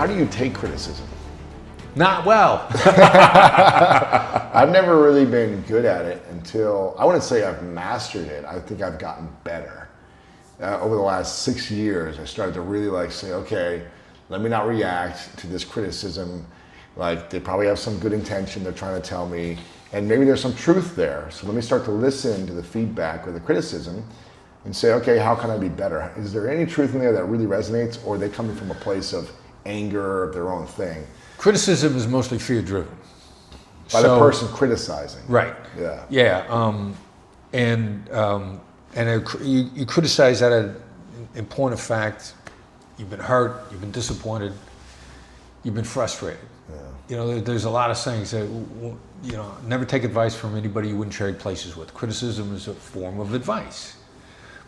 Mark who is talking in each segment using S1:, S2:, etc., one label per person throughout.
S1: How do you take criticism?
S2: Not well.
S1: I've never really been good at it until, I wouldn't say I've mastered it. I think I've gotten better. Over the last 6 years, I started to really like say, okay, let me not react to this criticism. Like, they probably have some good intention they're trying to tell me, and maybe there's some truth there. So let me start to listen to the feedback or the criticism and say, okay, how can I be better? Is there any truth in there that really resonates, or are they coming from a place of anger of their own thing?
S2: Criticism is mostly fear-driven.
S1: By the person criticizing.
S2: Right.
S1: Yeah.
S2: Yeah. You criticize that in point of fact, you've been hurt, you've been disappointed, you've been frustrated.
S1: Yeah.
S2: You know, there's a lot of sayings that, you know, never take advice from anybody you wouldn't trade places with. Criticism is a form of advice,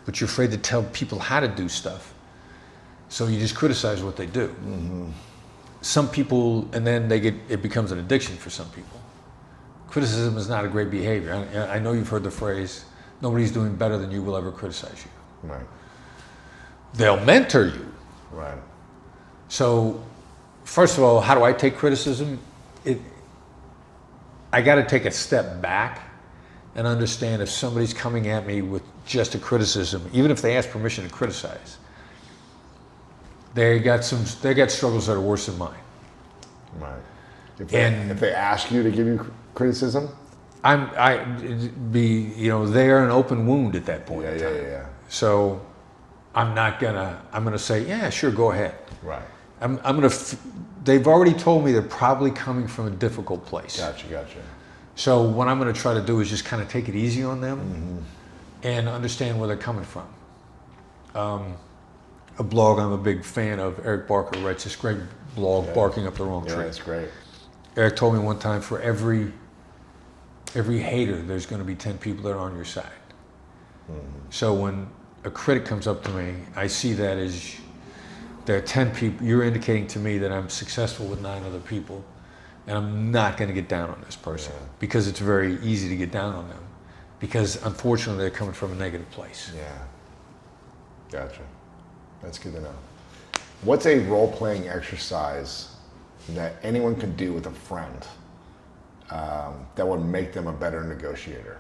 S2: but you're afraid to tell people how to do stuff. So you just criticize what they do.
S1: Mm-hmm.
S2: Some people, and then it becomes an addiction for some people. Criticism is not a great behavior. I know you've heard the phrase, nobody's doing better than you will ever criticize you.
S1: Right.
S2: They'll mentor you.
S1: Right.
S2: So, first of all, how do I take criticism? I got to take a step back and understand if somebody's coming at me with just a criticism, even if they ask permission to criticize, they got struggles that are worse than mine.
S1: Right. If they ask you to give you criticism,
S2: they're an open wound at that point in time.
S1: Yeah.
S2: So I'm gonna say, yeah, sure, go ahead.
S1: Right.
S2: They've already told me they're probably coming from a difficult place.
S1: Gotcha.
S2: So what I'm gonna try to do is just kind of take it easy on them,
S1: mm-hmm.
S2: and understand where they're coming from. A blog I'm a big fan of, Eric Barker, writes this great blog, Barking Up the Wrong Tree.
S1: Yeah, that's great.
S2: Eric told me one time, for every hater, there's going to be 10 people that are on your side.
S1: Mm-hmm.
S2: So when a critic comes up to me, I see that as there are 10 people, you're indicating to me that I'm successful with 9 other people, and I'm not going to get down on this person, because it's very easy to get down on them, because unfortunately they're coming from a negative place.
S1: Yeah. Gotcha. That's good to know. What's a role-playing exercise that anyone could do with a friend that would make them a better negotiator?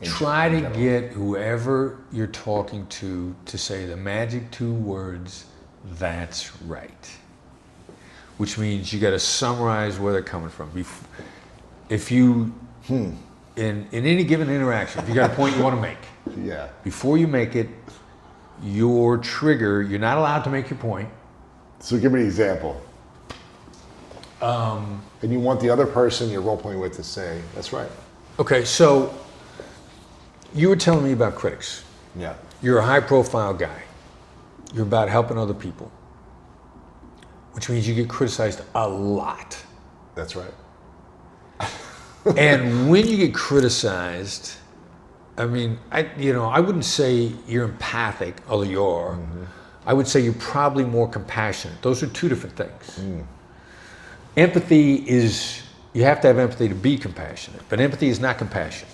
S2: Try to get whoever you're talking to say the magic 2 words, "That's right." Which means you got to summarize where they're coming from. If you, in any given interaction, if you got a point you want to make, before you make it, your trigger, you're not allowed to make your point.
S1: So give me an example. And you want the other person you're role-playing with to say, "That's right."
S2: Okay, so you were telling me about critics.
S1: Yeah.
S2: You're a high-profile guy. You're about helping other people, which means you get criticized a lot.
S1: That's right.
S2: And when you get criticized, I mean, I wouldn't say you're empathic, although you are.
S1: Mm-hmm.
S2: I would say you're probably more compassionate. Those are 2 different things. Empathy is, you have to have empathy to be compassionate, but empathy is not compassion.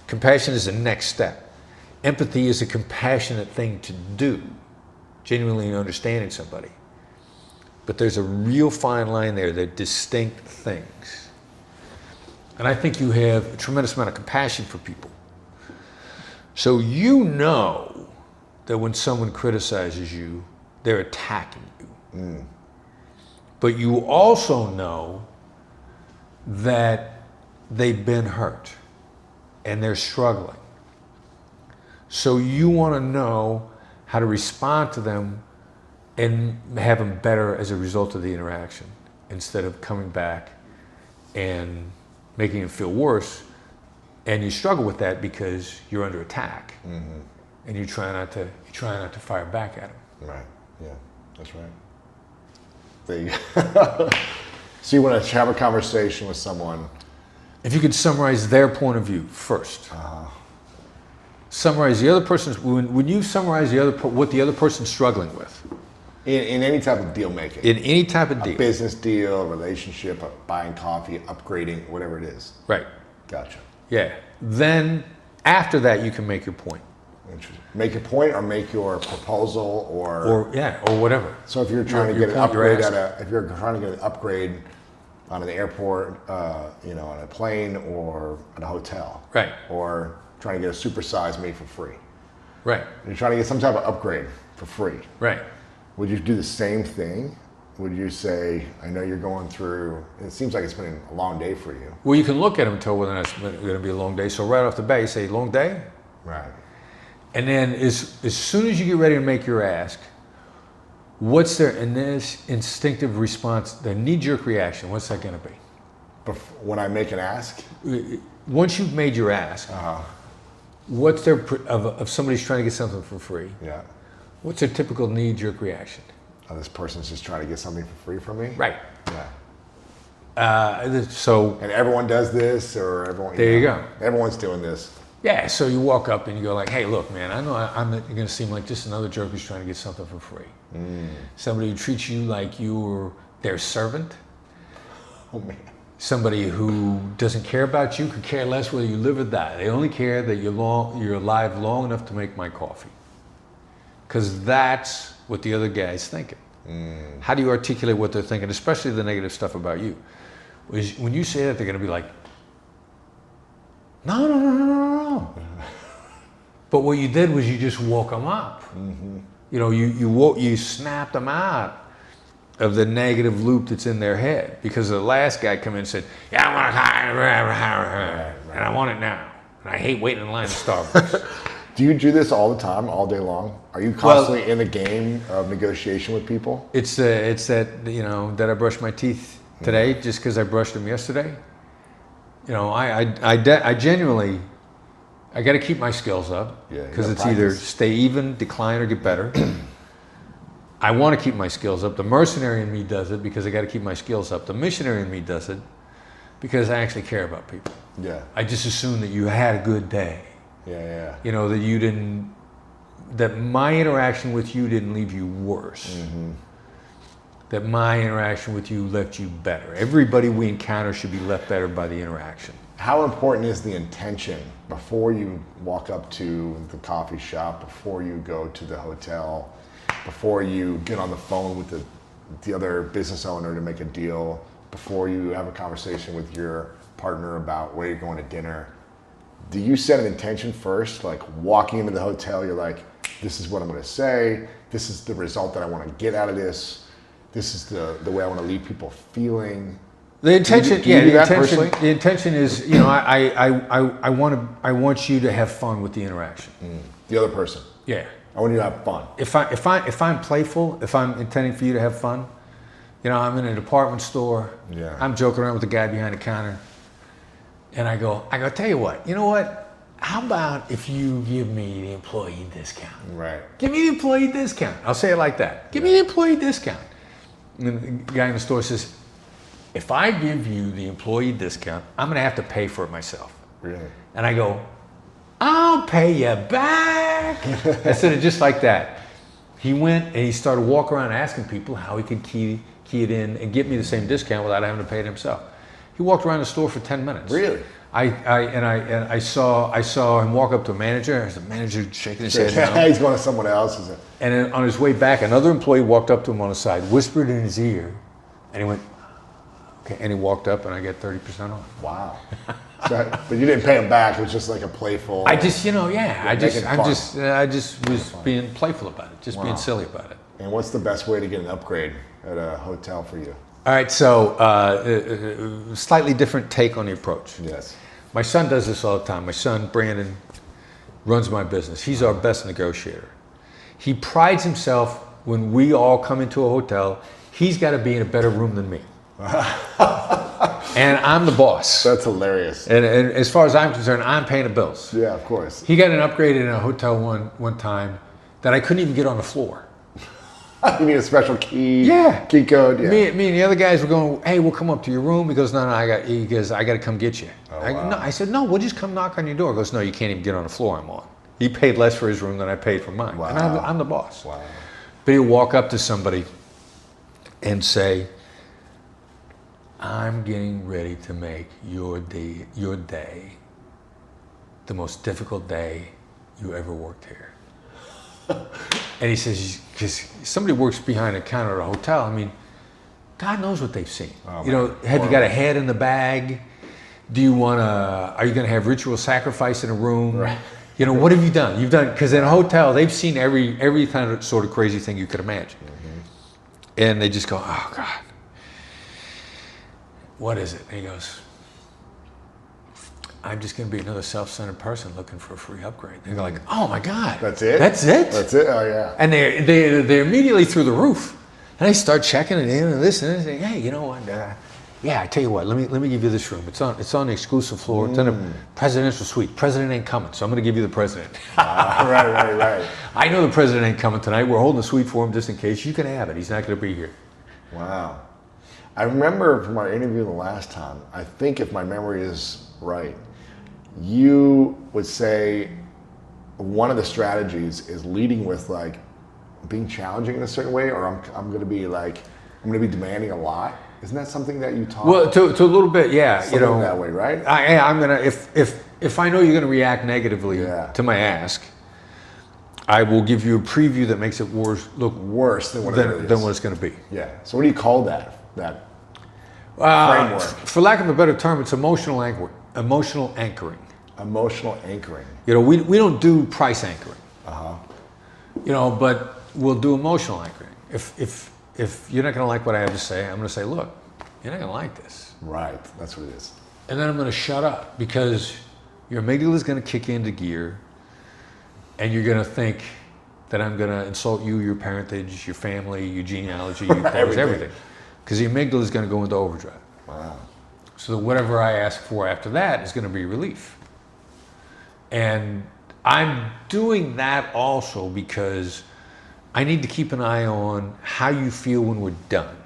S2: Compassion is the next step. Empathy is a compassionate thing to do, genuinely understanding somebody. But there's a real fine line there. They're distinct things. And I think you have a tremendous amount of compassion for people. So you know that when someone criticizes you, they're attacking you. But you also know that they've been hurt and they're struggling. So you want to know how to respond to them and have them better as a result of the interaction, instead of coming back and making them feel worse. And you struggle with that because you're under attack, and you try not to fire back at them.
S1: Right. Yeah. That's right. There you go. So you want to have a conversation with someone.
S2: If you could summarize their point of view first. Summarize the other person's, when you summarize what the other person's struggling with.
S1: In any type of deal making.
S2: In any type of deal.
S1: A business deal, a relationship, buying coffee, upgrading, whatever it is.
S2: Right.
S1: Gotcha.
S2: Yeah. Then after that, you can make your point.
S1: Interesting. Make a point or make your proposal
S2: or whatever.
S1: So if you're trying to
S2: Your
S1: get an
S2: point you're
S1: upgrade if you're trying to get an upgrade on an airport, on a plane or at a hotel.
S2: Right.
S1: Or trying to get a supersize made for free.
S2: Right.
S1: You're trying to get some type of upgrade for free.
S2: Right.
S1: Would you do the same thing? Would you say, I know you're going through, it seems like it's been a long day for you.
S2: Well, you can look at them and tell whether or not it's going to be a long day. So right off the bat, you say, long day?
S1: Right.
S2: And then as soon as you get ready to make your ask, what's their instinctive response, their knee-jerk reaction? What's that going to be?
S1: When I make an ask?
S2: Once you've made your ask, what's their, of somebody's trying to get something for free?
S1: Yeah.
S2: What's their typical knee-jerk reaction?
S1: Oh, this person's just trying to get something for free from me?
S2: Right.
S1: Yeah.
S2: And
S1: everyone does this, or everyone.
S2: There you go.
S1: Everyone's doing this.
S2: Yeah. So you walk up and you go like, "Hey, look, man. I know I'm going to seem like just another jerk who's trying to get something for free. Somebody who treats you like you're their servant.
S1: Oh man.
S2: Somebody who doesn't care about you, could care less whether you live or die. They only care that you're alive long enough to make my coffee. Because that's what the other guy's thinking. How do you articulate what they're thinking, especially the negative stuff about you? When you say that, they're going to be like, no. But what you did was you just woke them up. You snapped them out of the negative loop that's in their head. Because the last guy come in and said, yeah, I want to, and I want it now. And I hate waiting in line at Starbucks.
S1: Do you do this all the time, all day long? Are you constantly in the game of negotiation with people?
S2: It's that, that I brushed my teeth today just because I brushed them yesterday. I genuinely, I got to keep my skills up because it's either stay even, decline, or get better. I want to keep my skills up. The mercenary in me does it because I got to keep my skills up. The missionary in me does it because I actually care about people.
S1: Yeah.
S2: I just assume that you had a good day.
S1: Yeah.
S2: That you didn't, that my interaction with you didn't leave you worse. That my interaction with you left you better. Everybody we encounter should be left better by the interaction.
S1: How important is the intention before you walk up to the coffee shop, before you go to the hotel, before you get on the phone with the other business owner to make a deal, before you have a conversation with your partner about where you're going to dinner? Do you set an intention first? Like walking into the hotel, you're like, this is what I'm going to say. This is the result that I want to get out of this. This is the way I want to leave people feeling.
S2: The intention,
S1: do you do that personally?
S2: The intention is, I want you to have fun with the interaction.
S1: The other person.
S2: Yeah.
S1: I want you to have fun.
S2: If I'm playful, if I'm intending for you to have fun, I'm in a department store.
S1: Yeah.
S2: I'm joking around with the guy behind the counter. And I go, tell you what, how about if you give me the employee discount?
S1: Right.
S2: Give me the employee discount. I'll say it like that. Give me the employee discount. And the guy in the store says, if I give you the employee discount, I'm going to have to pay for it myself.
S1: Really?
S2: And I go, I'll pay you back. I said it just like that. He went and he started walking around asking people how he could key it in and get me the same discount without having to pay it himself. He walked around the store for 10 minutes.
S1: Really?
S2: I saw him walk up to a manager. There's the manager shaking his head. No.
S1: He's going to someone else.
S2: And then on his way back, another employee walked up to him on the side, whispered in his ear, and he went, okay. And he walked up, and I get 30% off.
S1: Wow. But you didn't pay him back. It was just like a playful.
S2: I just was being playful about it, just being silly about it.
S1: And what's the best way to get an upgrade at a hotel for you?
S2: All right, so slightly different take on the approach.
S1: Yes.
S2: My son does this all the time. My son, Brandon, runs my business. He's our best negotiator. He prides himself when we all come into a hotel, he's got to be in a better room than me. And I'm the boss.
S1: That's hilarious.
S2: And as far as I'm concerned, I'm paying the bills.
S1: Yeah, of course.
S2: He got an upgrade in a hotel one time that I couldn't even get on the floor.
S1: You need a special key?
S2: Yeah.
S1: Key code? Yeah.
S2: Me and the other guys were going, hey, we'll come up to your room. He goes, no, I got to come get you.
S1: Oh, wow.
S2: I said, no, we'll just come knock on your door. He goes, no, you can't even get on the floor I'm on. He paid less for his room than I paid for mine.
S1: Wow.
S2: And I'm the boss.
S1: Wow.
S2: But he'll walk up to somebody and say, I'm getting ready to make your day the most difficult day you ever worked here. And he says, because somebody works behind a counter at a hotel, I mean, God knows what they've seen.
S1: Oh,
S2: you know, have you got a head in the bag? Do you want to, are you going to have ritual sacrifice in a room?
S1: Right.
S2: You know, what have you done? You've done, because in a hotel, they've seen every kind of sort of crazy thing you could imagine. And they just go, oh God, what is it? And he goes, I'm just going to be another self-centered person looking for a free upgrade. They're like, oh my God.
S1: That's it?
S2: That's it?
S1: That's it? Oh yeah.
S2: And they're immediately through the roof. And they start checking it in and this and this. And hey, you know what? Yeah, I tell you what, let me give you this room. It's on the exclusive floor. It's in a presidential suite. President ain't coming, so I'm going to give you the president.
S1: Right.
S2: I know the president ain't coming tonight. We're holding a suite for him just in case. You can have it. He's not going to be here.
S1: Wow. I remember from our interview the last time, I think if my memory is right, you would say one of the strategies is leading with like being challenging in a certain way, or I'm going to be demanding a lot. Isn't that something that you taught?
S2: Well, to a little bit, yeah.
S1: Something
S2: you know,
S1: that way, right?
S2: I'm gonna if I know you're gonna react negatively to my ask, I will give you a preview that makes it look worse than what it's going to be.
S1: Yeah. So what do you call that framework?
S2: For lack of a better term, it's emotional anchoring. Emotional anchoring.
S1: Emotional anchoring.
S2: You know, we don't do price anchoring.
S1: Uh-huh.
S2: You know, but we'll do emotional anchoring. If you're not going to like what I have to say, I'm going to say, look, you're not going to like this.
S1: Right. That's what it is.
S2: And then I'm going to shut up because your amygdala is going to kick into gear. And you're going to think that I'm going to insult you, your parentage, your family, your genealogy, your cause, everything. Because the amygdala is going to go into overdrive.
S1: Wow.
S2: So that whatever I ask for after that is going to be relief. And I'm doing that also because I need to keep an eye on how you feel when we're done.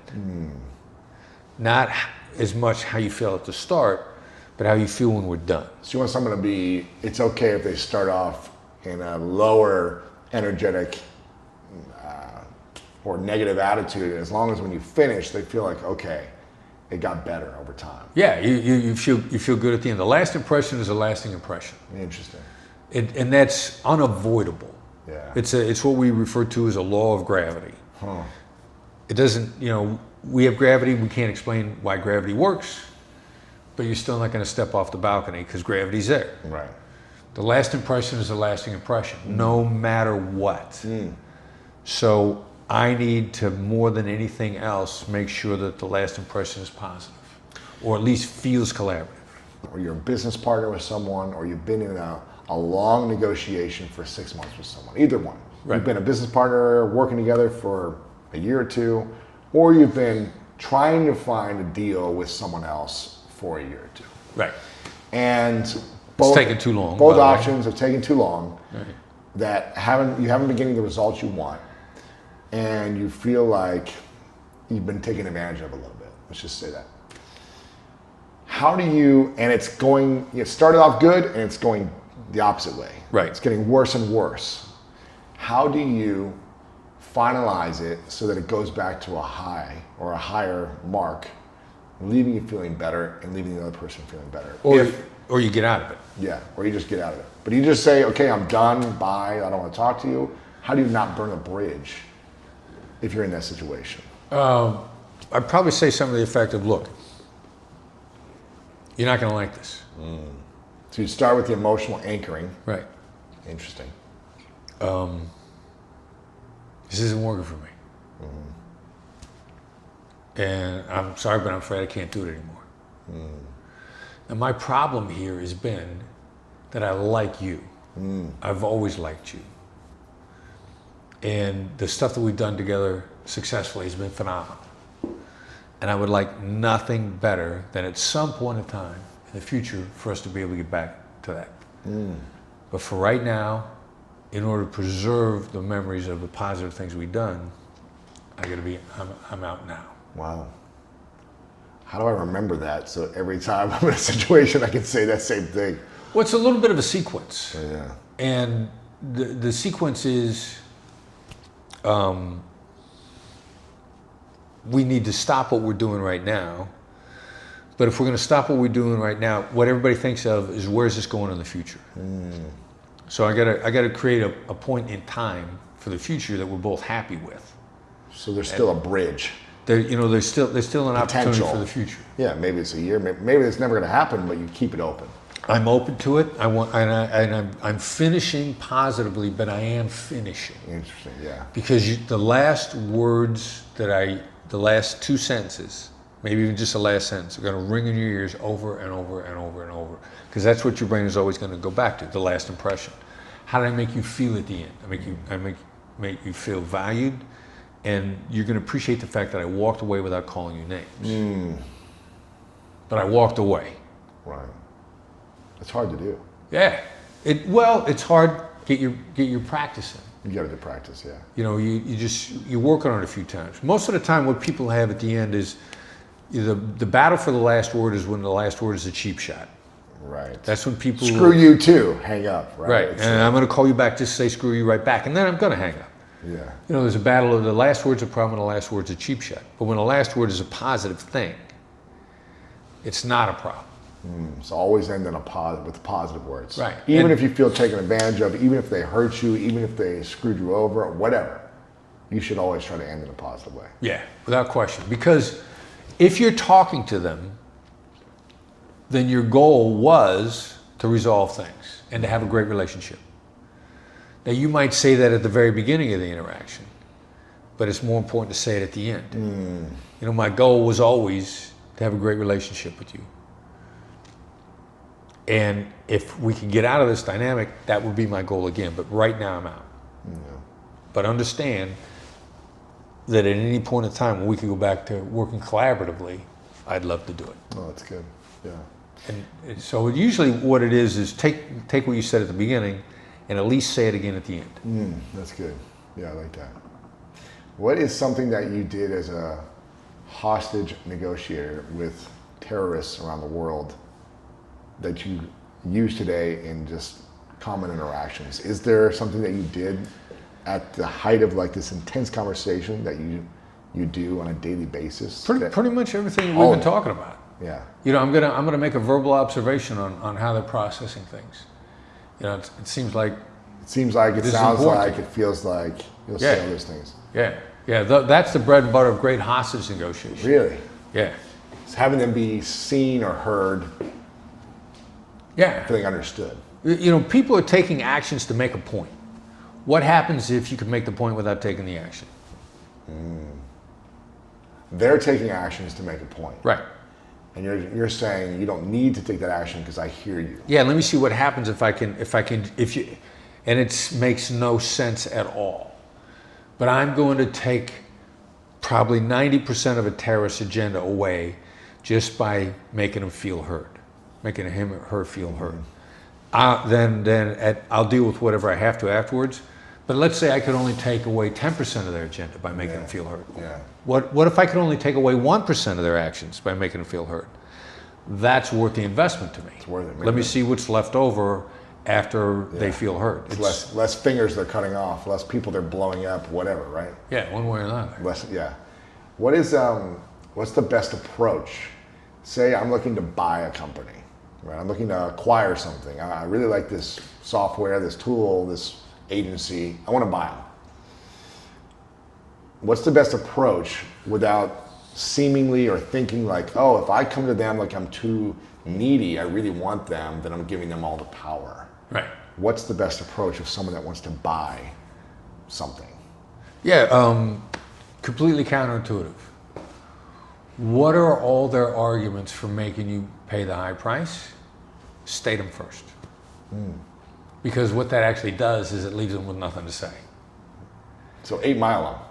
S2: Not as much how you feel at the start, but how you feel when we're done.
S1: So you want someone to be, it's okay if they start off in a lower energetic or negative attitude, as long as when you finish, they feel like, okay, it got better over time.
S2: Yeah, you feel good at the end. The last impression is a lasting impression.
S1: Interesting.
S2: And that's unavoidable.
S1: Yeah.
S2: It's what we refer to as a law of gravity.
S1: Huh.
S2: It doesn't, you know, we have gravity, we can't explain why gravity works, but you're still not going to step off the balcony because gravity's there.
S1: Right.
S2: The last impression is a lasting impression, no matter what. So I need to, more than anything else, make sure that the last impression is positive, or at least feels collaborative.
S1: Or you're a business partner with someone, or you've been in a long negotiation for 6 months with someone, either one.
S2: Right.
S1: You've been a business partner working together for a year or two, or you've been trying to find a deal with someone else for a year or two.
S2: Right.
S1: And
S2: It's taken too long.
S1: Both options have taken too long.
S2: Right.
S1: That you haven't been getting the results you want, and you feel like you've been taken advantage of a little bit. Let's just say that. How do you? And it started off good, and it's going the opposite way.
S2: Right.
S1: It's getting worse and worse. How do you finalize it so that it goes back to a high or a higher mark, leaving you feeling better and leaving the other person feeling better?
S2: Or you get out of it.
S1: Yeah, or you just get out of it. But you just say, okay, I'm done, bye, I don't want to talk to you. How do you not burn a bridge if you're in that situation?
S2: I'd probably say something to the effect of, look, you're not going to like this.
S1: So you start with the emotional anchoring.
S2: Right.
S1: Interesting.
S2: This isn't working for me. And I'm sorry, but I'm afraid I can't do it anymore. And my problem here has been that I like you. I've always liked you. And the stuff that we've done together successfully has been phenomenal. And I would like nothing better than at some point in time in the future for us to be able to get back to that. But for right now, in order to preserve the memories of the positive things we've done, I'm out now.
S1: Wow. How do I remember that? So every time I'm in a situation, I can say that same thing.
S2: Well, it's a little bit of a sequence.
S1: Yeah.
S2: And the sequence is, we need to stop what we're doing right now. But if we're going to stop what we're doing right now, what everybody thinks of is, where's this going in the future? So I gotta create a point in time for the future that we're both happy with.
S1: So there's still a bridge.
S2: There's still an opportunity for the future.
S1: Yeah, maybe it's a year, maybe it's never going to happen, but you keep it open.
S2: I'm open to it. I'm finishing positively, but I am finishing.
S1: Interesting, yeah.
S2: Because the last words the last two sentences, maybe even just the last sentence, are going to ring in your ears over and over and over and over. Because that's what your brain is always going to go back to, the last impression. How did I make you feel at the end? I make you feel valued, and you're going to appreciate the fact that I walked away without calling you names. But I walked away.
S1: Right. It's hard to do.
S2: Yeah. It's hard. Get your practice in.
S1: You got to do practice, yeah.
S2: You work on it a few times. Most of the time, what people have at the end is the battle for the last word is when the last word is a cheap shot.
S1: Right.
S2: That's when people
S1: screw you too. Hang up. Right.
S2: Right. And I'm going to call you back. Just say screw you right back, and then I'm going to hang up.
S1: Yeah.
S2: There's a battle of the last word's a problem and the last word's a cheap shot. But when the last word is a positive thing, it's not a problem.
S1: So always end in with positive words.
S2: Right.
S1: Even if you feel taken advantage of, even if they hurt you, even if they screwed you over, whatever, you should always try to end in a positive way.
S2: Yeah, without question. Because if you're talking to them, then your goal was to resolve things and to have a great relationship. Now, you might say that at the very beginning of the interaction, but it's more important to say it at the end. My goal was always to have a great relationship with you. And if we could get out of this dynamic, that would be my goal again. But right now, I'm out.
S1: Yeah.
S2: But understand that at any point in time when we could go back to working collaboratively, I'd love to do it.
S1: Oh, that's good. Yeah.
S2: And so usually what it is take what you said at the beginning and at least say it again at the end.
S1: That's good. Yeah, I like that. What is something that you did as a hostage negotiator with terrorists around the world that you use today in just common interactions? Is there something that you did at the height of like this intense conversation that you do on a daily basis?
S2: Pretty much everything we've been talking about.
S1: Yeah.
S2: I'm gonna make a verbal observation on how they're processing things. It seems like
S1: it sounds like, it feels like you'll say all those things.
S2: Yeah. That's the bread and butter of great hostage negotiation.
S1: Really?
S2: Yeah.
S1: It's having them be seen or heard.
S2: Yeah.
S1: Feeling understood.
S2: People are taking actions to make a point. What happens if you can make the point without taking the action?
S1: They're taking actions to make a point.
S2: Right.
S1: And you're saying you don't need to take that action because I hear you.
S2: Yeah, let me see what happens and it makes no sense at all. But I'm going to take probably 90% of a terrorist agenda away just by making them feel heard, making him or her feel heard. Then I'll deal with whatever I have to afterwards. But let's say I could only take away 10% of their agenda by making them feel heard.
S1: Yeah.
S2: What if I could only take away 1% of their actions by making them feel heard? That's worth the investment to me.
S1: It's worth it.
S2: Let me see what's left over after they feel heard.
S1: It's less fingers they're cutting off, less people they're blowing up, whatever, right?
S2: Yeah, one way or another.
S1: What's the best approach? Say I'm looking to buy a company, right? I'm looking to acquire something. I really like this software, this tool, this agency. I want to buy them. What's the best approach without seemingly or thinking like, oh, if I come to them like I'm too needy, I really want them, then I'm giving them all the power.
S2: Right.
S1: What's the best approach of someone that wants to buy something?
S2: Yeah, completely counterintuitive. What are all their arguments for making you pay the high price? State them first. Because what that actually does is it leaves them with nothing to say.
S1: So 8 Mile them.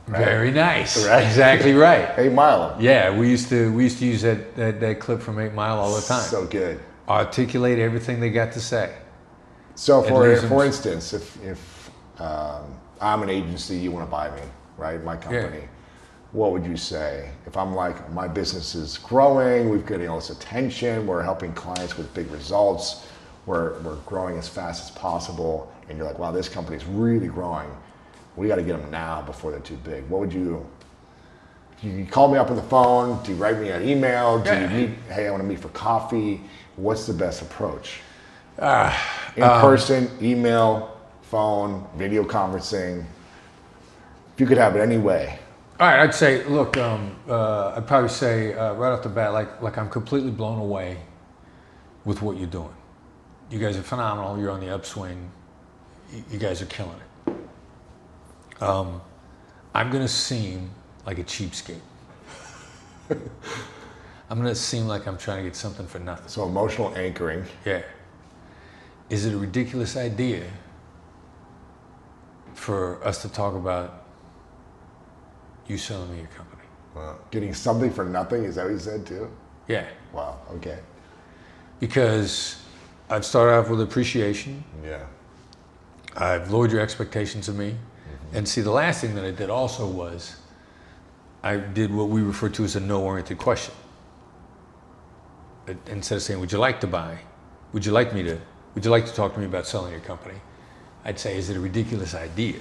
S2: Right. Very nice. Right. Exactly right.
S1: 8 Mile them.
S2: Yeah, we used to use that clip from 8 Mile all the time.
S1: So good.
S2: Articulate everything they got to say.
S1: So for instance, if I'm an agency, you want to buy me, right? My company. Yeah. What would you say? If I'm like, my business is growing, we're getting all this attention, we're helping clients with big results, we're growing as fast as possible, and you're like, wow, this company is really growing. We got to get them now before they're too big. What would you call me up on the phone? Do you write me an email? Do you meet, hey, I want to meet for coffee? What's the best approach? In person, email, phone, video conferencing. If you could have it any way.
S2: All right, I'd say, look, I'd probably say right off the bat, like I'm completely blown away with what you're doing. You guys are phenomenal. You're on the upswing. You guys are killing it. I'm going to seem like a cheapskate. I'm going to seem like I'm trying to get something for nothing.
S1: So emotional anchoring.
S2: Yeah. Is it a ridiculous idea for us to talk about you selling me your company?
S1: Wow. Getting something for nothing? Is that what you said too?
S2: Yeah.
S1: Wow. Okay.
S2: Because I've started off with appreciation.
S1: Yeah.
S2: I've lowered your expectations of me. Mm-hmm. And see, the last thing that I did also was I did what we refer to as a no-oriented question. Instead of saying, would you like to buy? Would you like to talk to me about selling your company? I'd say, is it a ridiculous idea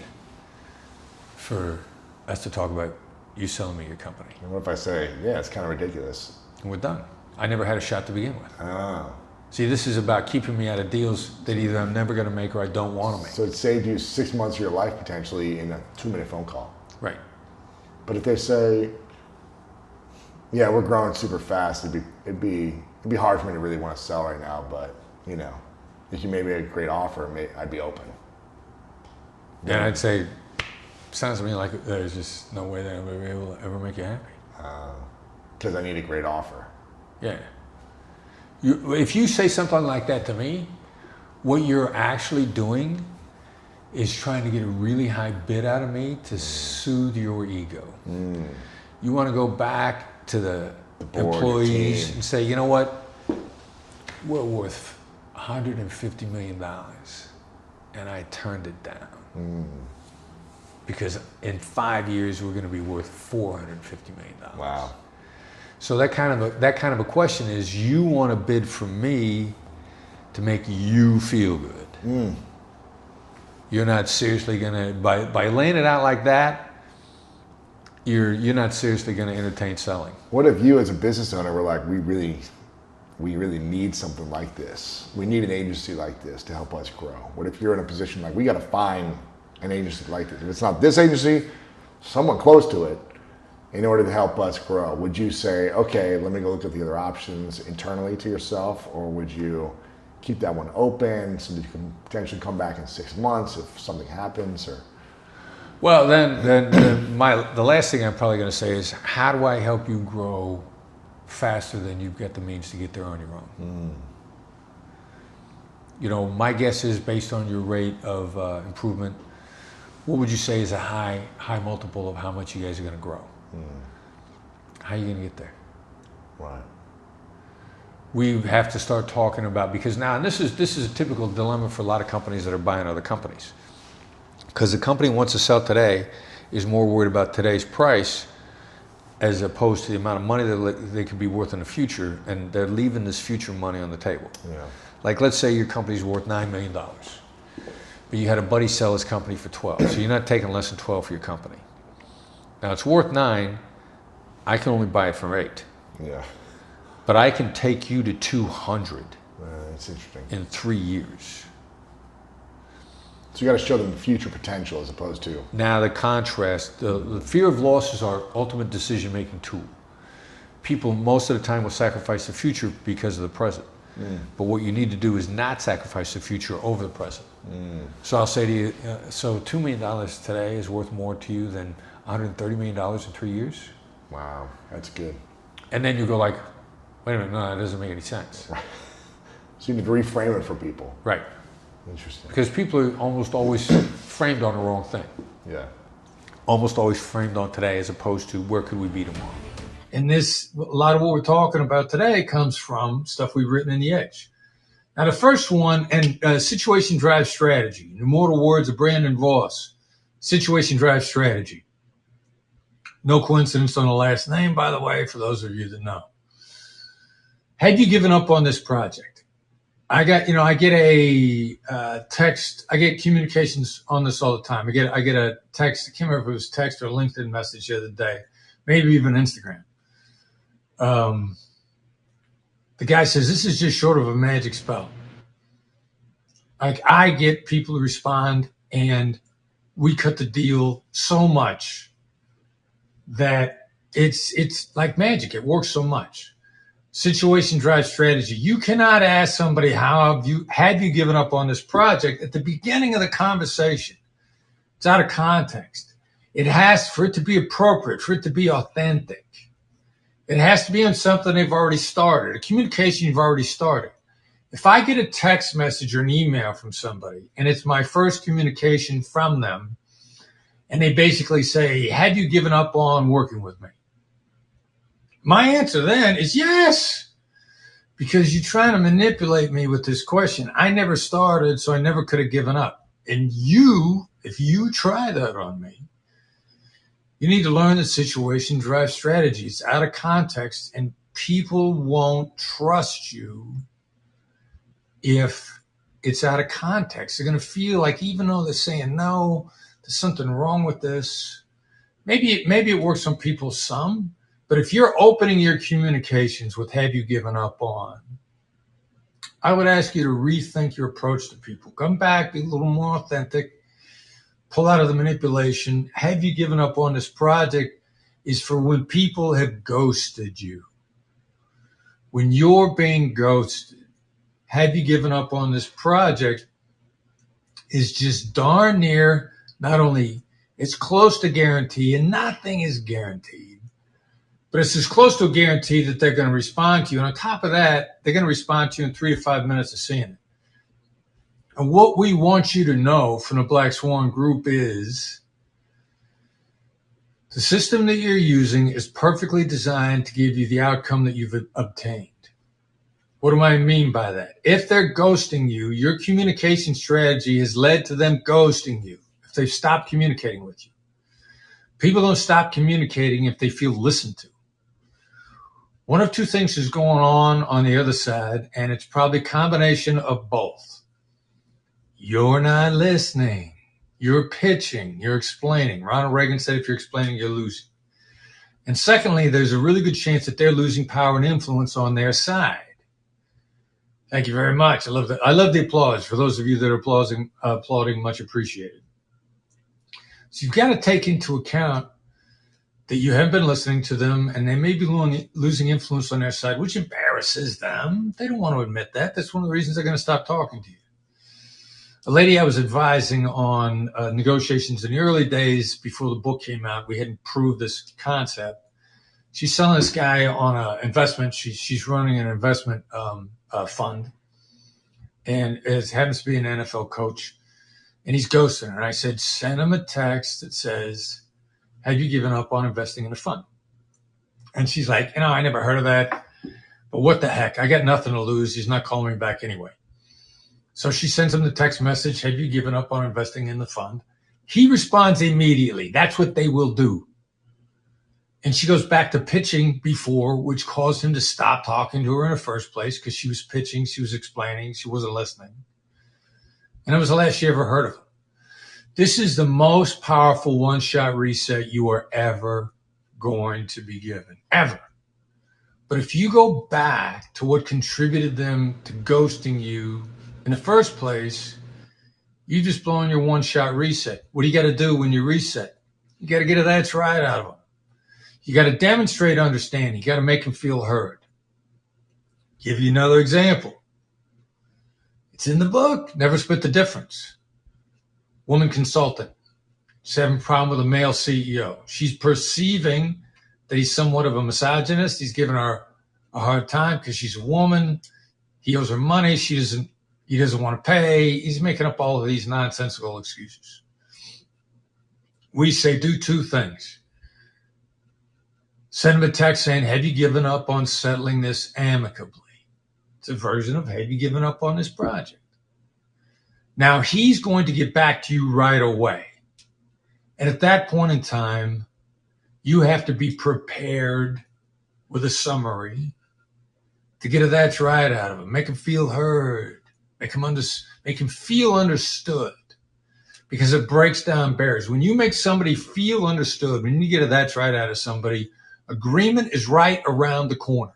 S2: for us to talk about you selling me your company?
S1: And what if I say, yeah, it's kind of ridiculous?
S2: And we're done. I never had a shot to begin with.
S1: Oh.
S2: See, this is about keeping me out of deals that either I'm never going to make or I don't want to make.
S1: So it saved you 6 months of your life potentially in a 2-minute phone call.
S2: Right.
S1: But if they say, yeah, we're growing super fast, it'd be hard for me to really want to sell right now, but you know, if you made me a great offer, I'd be open.
S2: And I'd say, sounds to me like there's just no way that I'm going to be able to ever make you happy.
S1: Because I need a great offer.
S2: Yeah. If you say something like that to me, what you're actually doing is trying to get a really high bid out of me to soothe your ego. You want to go back to the board, employees and say, you know what, we're worth $150 million and I turned it down because in 5 years we're going to be worth $450 million.
S1: Wow.
S2: So that kind of a question is, you want to bid for me to make you feel good. You're not seriously gonna, by laying it out like that, you're not seriously gonna entertain selling.
S1: What if you as a business owner were like, we really need something like this. We need an agency like this to help us grow. What if you're in a position like, we gotta find an agency like this? If it's not this agency, someone close to it, in order to help us grow. Would you say, okay, let me go look at the other options internally to yourself, or would you keep that one open so that you can potentially come back in 6 months if something happens? Or
S2: well, then the last thing I'm probably going to say is, how do I help you grow faster than you've got the means to get there on your own? You know, my guess is, based on your rate of improvement, what would you say is a high multiple of how much you guys are going to grow? How are you going to get there?
S1: Right.
S2: We have to start talking about, because now, and this is a typical dilemma for a lot of companies that are buying other companies, because the company wants to sell today is more worried about today's price as opposed to the amount of money that they could be worth in the future, and they're leaving this future money on the table. Yeah. Like, let's say your company's worth $9 million, but you had a buddy sell his company for 12, so you're not taking less than 12 for your company. Now it's worth 9, I can only buy it for 8.
S1: Yeah.
S2: But I can take you to 200
S1: that's interesting.
S2: in 3 years.
S1: So you got to show them the future potential as opposed to...
S2: Now the contrast, the fear of loss is our ultimate decision-making tool. People most of the time will sacrifice the future because of the present. But what you need to do is not sacrifice the future over the present. So I'll say to you, so $2 million today is worth more to you than $130 million in 3 years?
S1: Wow, that's good.
S2: And then you go like, wait a minute, no, that doesn't make any sense.
S1: So you need to reframe it for people.
S2: Right.
S1: Interesting.
S2: Because people are almost always framed on the wrong thing.
S1: Yeah.
S2: Almost always framed on today as opposed to where could we be tomorrow.
S3: And a lot of what we're talking about today comes from stuff we've written in The Edge. Now, the first one, and situation drives strategy. In the immortal words of Brandon Voss, situation drives strategy. No coincidence on the last name, by the way, for those of you that know. Had you given up on this project? I get a text. I get communications on this all the time. I get a text. I can't remember if it was text or a LinkedIn message the other day, maybe even Instagram. The guy says, this is just short of a magic spell. Like I get people to respond and we cut the deal so much that it's like magic. It works so much. Situation drives strategy. You cannot ask somebody, have you given up on this project at the beginning of the conversation? It's out of context. It has, for it to be appropriate, for it to be authentic, it has to be on something they've already started, a communication you've already started. If I get a text message or an email from somebody and it's my first communication from them, and they basically say, have you given up on working with me? My answer then is yes, because you're trying to manipulate me with this question. I never started, so I never could have given up. And if you try that on me, you need to learn that situation drives strategy. It's out of context, and people won't trust you if it's out of context. They're going to feel like, even though they're saying no, there's something wrong with this. Maybe it works on people some, but if you're opening your communications with have you given up on, I would ask you to rethink your approach to people. Come back, be a little more authentic, pull out of the manipulation. Have you given up on this project is for when people have ghosted you. When you're being ghosted, have you given up on this project is just darn near, not only it's close to guarantee, and nothing is guaranteed, but it's as close to a guarantee that they're going to respond to you. And on top of that, they're going to respond to you in 3 to 5 minutes of seeing it. And what we want you to know from the Black Swan Group is the system that you're using is perfectly designed to give you the outcome that you've obtained. What do I mean by that? If they're ghosting you, your communication strategy has led to them ghosting you if they've stopped communicating with you. People don't stop communicating if they feel listened to. One of two things is going on the other side, and it's probably a combination of both. You're not listening. You're pitching. You're explaining. Ronald Reagan said, if you're explaining, you're losing. And secondly, there's a really good chance that they're losing power and influence on their side. Thank you very much. I love the applause. For those of you that are applauding, much appreciated. So you've got to take into account that you have been listening to them, and they may be losing influence on their side, which embarrasses them. They don't want to admit that. That's one of the reasons they're going to stop talking to you. A lady I was advising on negotiations in the early days before the book came out, we hadn't proved this concept. She's selling this guy on an investment. She's running an investment fund, and it happens to be an NFL coach, and he's ghosting her. And I said, send him a text that says, have you given up on investing in a fund? And she's like, I never heard of that, but what the heck? I got nothing to lose. He's not calling me back anyway. So she sends him the text message, have you given up on investing in the fund? He responds immediately. That's what they will do. And she goes back to pitching before, which caused him to stop talking to her in the first place, because she was pitching, she was explaining, she wasn't listening. And it was the last she ever heard of him. This is the most powerful one-shot reset you are ever going to be given, ever. But if you go back to what contributed them to ghosting you in the first place, you just blowing your one-shot reset. What do you got to do when you reset? You got to get a that's right out of them. You got to demonstrate understanding. You got to make them feel heard. Give you another example. It's in the book. Never Split the Difference. Woman consultant. She's having a problem with a male CEO. She's perceiving that he's somewhat of a misogynist. He's giving her a hard time because she's a woman. He owes her money. He doesn't want to pay. He's making up all of these nonsensical excuses. We say do two things. Send him a text saying, have you given up on settling this amicably? It's a version of, have you given up on this project? Now, he's going to get back to you right away. And at that point in time, you have to be prepared with a summary to get a that's right out of him. Make him feel heard. Make him feel understood, because it breaks down barriers. When you make somebody feel understood, when you get a that's right out of somebody, agreement is right around the corner.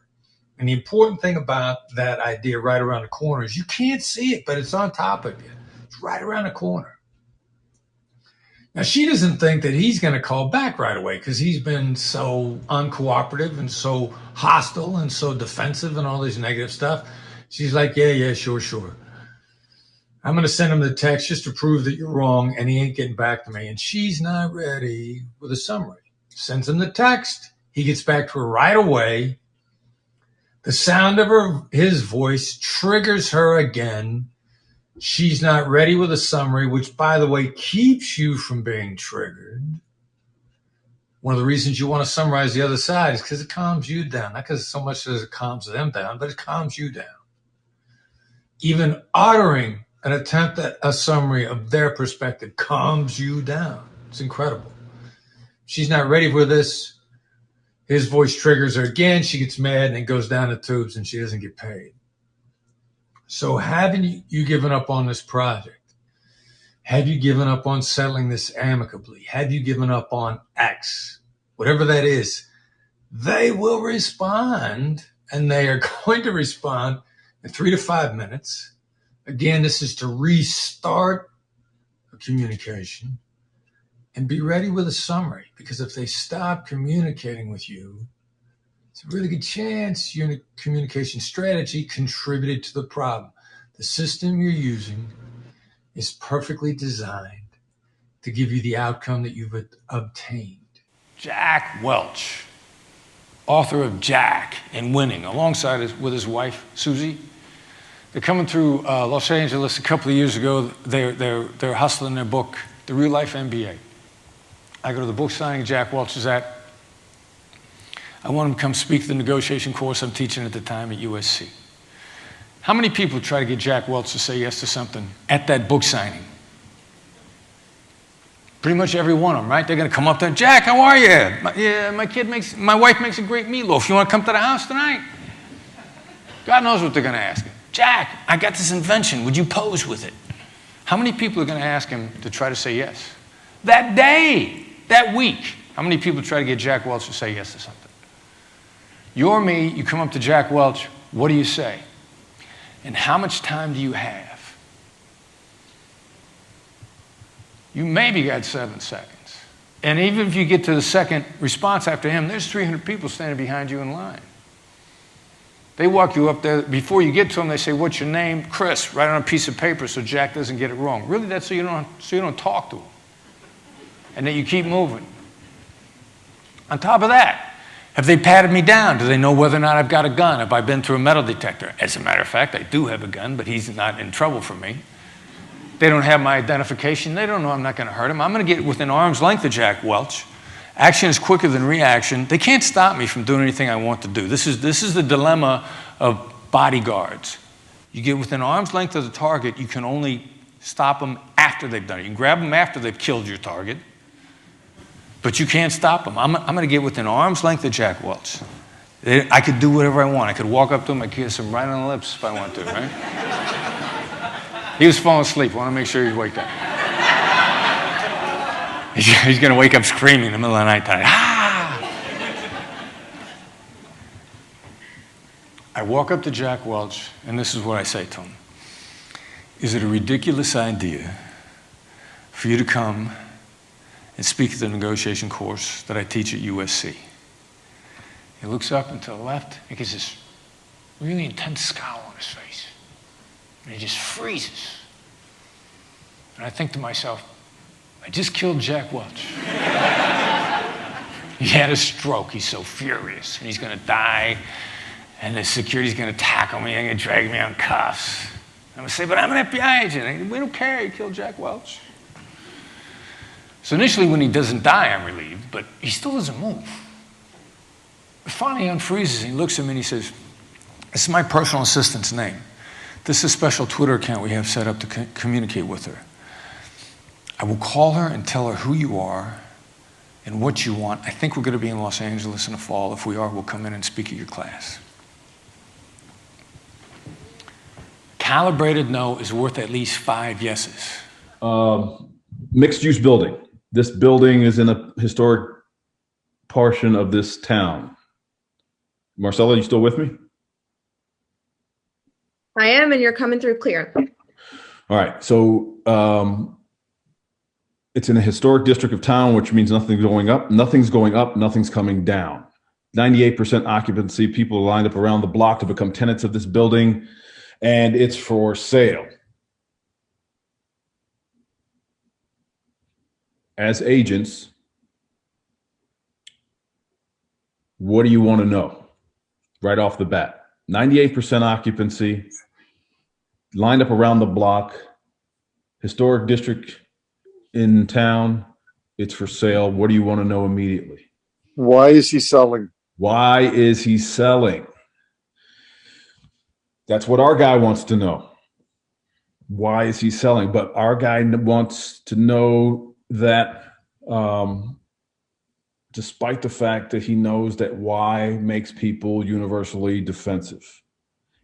S3: And the important thing about that idea right around the corner is you can't see it, but it's on top of you. It's right around the corner. Now, she doesn't think that he's going to call back right away because he's been so uncooperative and so hostile and so defensive and all this negative stuff. She's like, yeah, sure. I'm going to send him the text just to prove that you're wrong, and he ain't getting back to me. And she's not ready with a summary. Sends him the text. He gets back to her right away. The sound of his voice triggers her again. She's not ready with a summary, which, by the way, keeps you from being triggered. One of the reasons you want to summarize the other side is because it calms you down. Not because so much as it calms them down, but it calms you down. Even uttering an attempt at a summary of their perspective calms you down. It's incredible. She's not ready for this. His voice triggers her again. She gets mad and it goes down the tubes and she doesn't get paid. So haven't you given up on this project? Have you given up on settling this amicably? Have you given up on X? Whatever that is, they will respond, and they are going to respond in 3 to 5 minutes. Again, this is to restart a communication and be ready with a summary, because if they stop communicating with you, it's a really good chance your communication strategy contributed to the problem. The system you're using is perfectly designed to give you the outcome that you've obtained.
S2: Jack Welch, author of Jack and Winning, alongside with his wife, Susie. They're coming through Los Angeles a couple of years ago. They're hustling their book, The Real Life MBA. I go to the book signing Jack Welch is at. I want him to come speak the negotiation course I'm teaching at the time at USC. How many people try to get Jack Welch to say yes to something at that book signing? Pretty much every one of them, right? They're going to come up there, Jack, how are you? My wife makes a great meatloaf. You want to come to the house tonight? God knows what they're going to ask him. Jack, I got this invention. Would you pose with it? How many people are going to ask him to try to say yes? That day, that week, how many people try to get Jack Welch to say yes to something? You're me, you come up to Jack Welch, what do you say? And how much time do you have? You maybe got 7 seconds. And even if you get to the second response after him, there's 300 people standing behind you in line. They walk you up there. Before you get to them, they say, what's your name? Chris. Write on a piece of paper so Jack doesn't get it wrong. Really, that's so you don't talk to him. And then you keep moving. On top of that, have they patted me down? Do they know whether or not I've got a gun? Have I been through a metal detector? As a matter of fact, I do have a gun, but he's not in trouble for me. They don't have my identification. They don't know I'm not going to hurt him. I'm going to get within arm's length of Jack Welch. Action is quicker than reaction. They can't stop me from doing anything I want to do. This is the dilemma of bodyguards. You get within arm's length of the target, you can only stop them after they've done it. You can grab them after they've killed your target, but you can't stop them. I'm going to get within arm's length of Jack Welch. I could do whatever I want. I could walk up to him, I could kiss him right on the lips if I want to, right? He was falling asleep. I want to make sure he's waked up. He's going to wake up screaming in the middle of the night time. Ah! I walk up to Jack Welch, and this is what I say to him. Is it a ridiculous idea for you to come and speak at the negotiation course that I teach at USC? He looks up and to the left, and gets this really intense scowl on his face. And he just freezes. And I think to myself, I just killed Jack Welch. He had a stroke. He's so furious. And he's going to die. And the security's going to tackle me. They're going to drag me on cuffs. I'm going to say, but I'm an FBI agent. We don't care. He killed Jack Welch. So initially, when he doesn't die, I'm relieved. But he still doesn't move. Finally, he unfreezes. He looks at me and he says, this is my personal assistant's name. This is a special Twitter account we have set up to communicate with her. I will call her and tell her who you are and what you want. I think we're going to be in Los Angeles in the fall. If we are, we'll come in and speak at your class. Calibrated no is worth at least 5 yeses.
S4: Mixed-use building. This building is in a historic portion of this town. Marcella, you still with me?
S5: I am, and you're coming through clear.
S4: All right. So it's in a historic district of town, which means nothing's going up, nothing's coming down. 98% occupancy. People are lined up around the block to become tenants of this building, and it's for sale. As agents, what do you want to know right off the bat? 98% occupancy, lined up around the block, historic district in town, it's for sale. What do you want to know immediately?
S6: Why is he selling?
S4: Why is he selling? That's what our guy wants to know. Why is he selling? But our guy wants to know that despite the fact that he knows that why makes people universally defensive.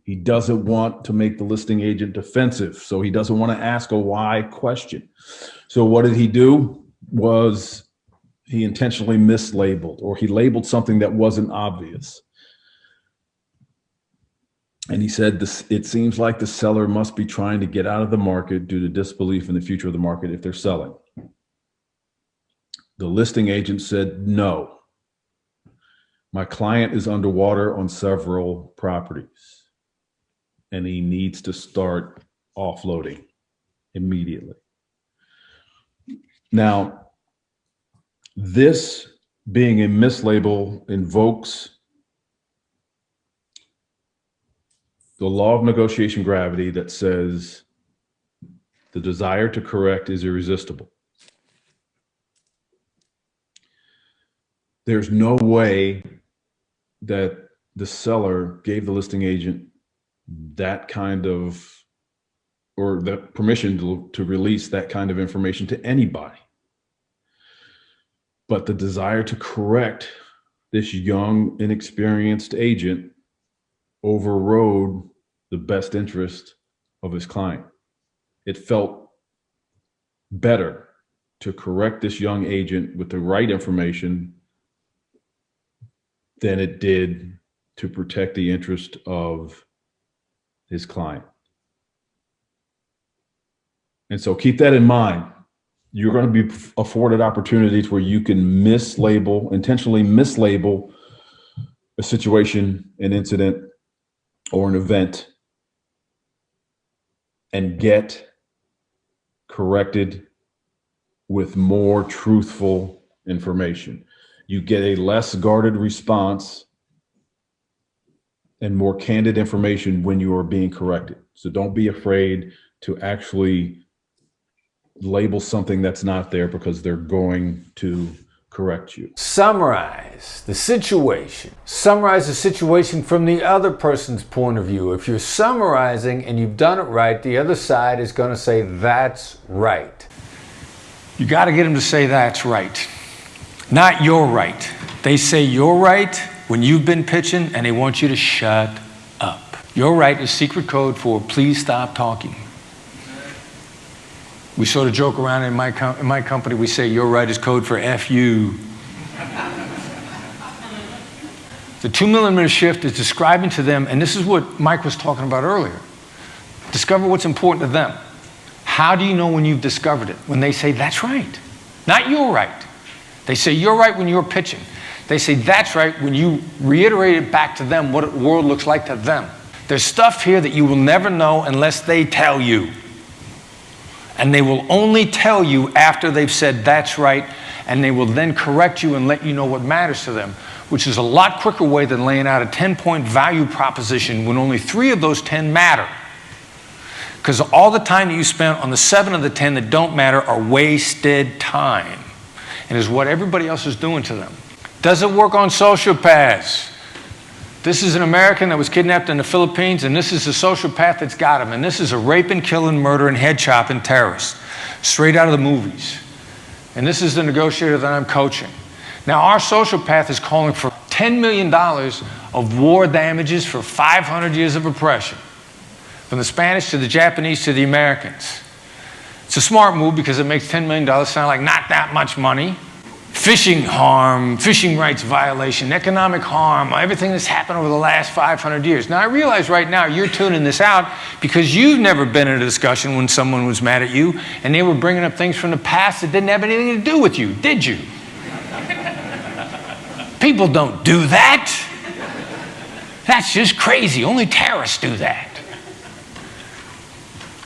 S4: He doesn't want to make the listing agent defensive, so he doesn't want to ask a why question. So what did he do? Was he intentionally mislabeled, or he labeled something that wasn't obvious. And he said, it seems like the seller must be trying to get out of the market due to disbelief in the future of the market if they're selling. The listing agent said, no. My client is underwater on several properties, and he needs to start offloading immediately. Now, this being a mislabel invokes the law of negotiation gravity that says the desire to correct is irresistible. There's no way that the seller gave the listing agent that kind of, or the permission to release that kind of information to anybody. But the desire to correct this young, inexperienced agent overrode the best interest of his client. It felt better to correct this young agent with the right information than it did to protect the interest of his client. And so keep that in mind. You're going to be afforded opportunities where you can mislabel, intentionally mislabel a situation, an incident, or an event and get corrected with more truthful information. You get a less guarded response and more candid information when you are being corrected. So don't be afraid to actually label something that's not there, because they're going to correct you.
S2: Summarize the situation. Summarize the situation from the other person's point of view. If you're summarizing and you've done it right, the other side is going to say, that's right.
S3: You got to get them to say that's right, not you're right. They say you're right when you've been pitching, and they want you to shut up. You're right is secret code for please stop talking. We sort of joke around in my company, we say you're right is code for F you. The 2 millimeter shift is describing to them, and this is what Mike was talking about earlier. Discover what's important to them. How do you know when you've discovered it? When they say that's right, not you're right. They say you're right when you're pitching. They say that's right when you reiterate it back to them what the world looks like to them. There's stuff here that you will never know unless they tell you. And they will only tell you after they've said that's right, and they will then correct you and let you know what matters to them, which is a lot quicker way than laying out a 10-point value proposition when only 3 of those 10 matter. Because all the time that you spent on the 7 of the 10 that don't matter are wasted time, and is what everybody else is doing to them. Does it work on sociopaths? This is an American that was kidnapped in the Philippines, and this is a sociopath that's got him. And this is a raping, killing, murder, and head chopping terrorist, straight out of the movies. And this is the negotiator that I'm coaching. Now, our sociopath is calling for $10 million of war damages for 500 years of oppression, from the Spanish to the Japanese to the Americans. It's a smart move because it makes $10 million sound like not that much money.
S2: fishing harm, fishing rights violation, economic harm, everything that's happened over the last 500 years. Now, I realize right now you're tuning this out because you've never been in a discussion when someone was mad at you and they were bringing up things from the past that didn't have anything to do with you, did you? People don't do that. That's just crazy. Only terrorists do that.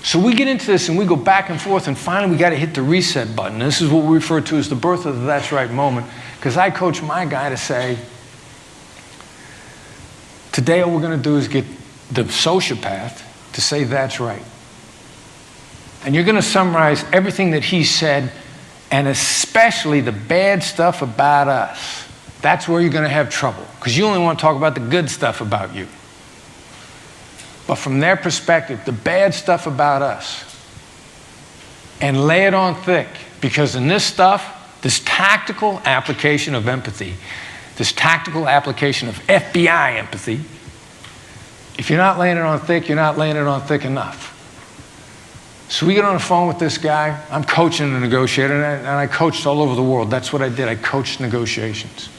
S2: So we get into this and we go back and forth, and finally we got to hit the reset button. This is what we refer to as the birth of the that's right moment, because I coach my guy to say, today all we're going to do is get the sociopath to say that's right. And you're going to summarize everything that he said, and especially the bad stuff about us. That's where you're going to have trouble, because you only want to talk about the good stuff about you. But from their perspective, the bad stuff about us, and lay it on thick, because in this stuff, this tactical application of empathy, this tactical application of FBI empathy, if you're not laying it on thick, you're not laying it on thick enough. So we get on the phone with this guy. I'm coaching the negotiator, and I coached all over the world. That's what I did. I coached negotiations.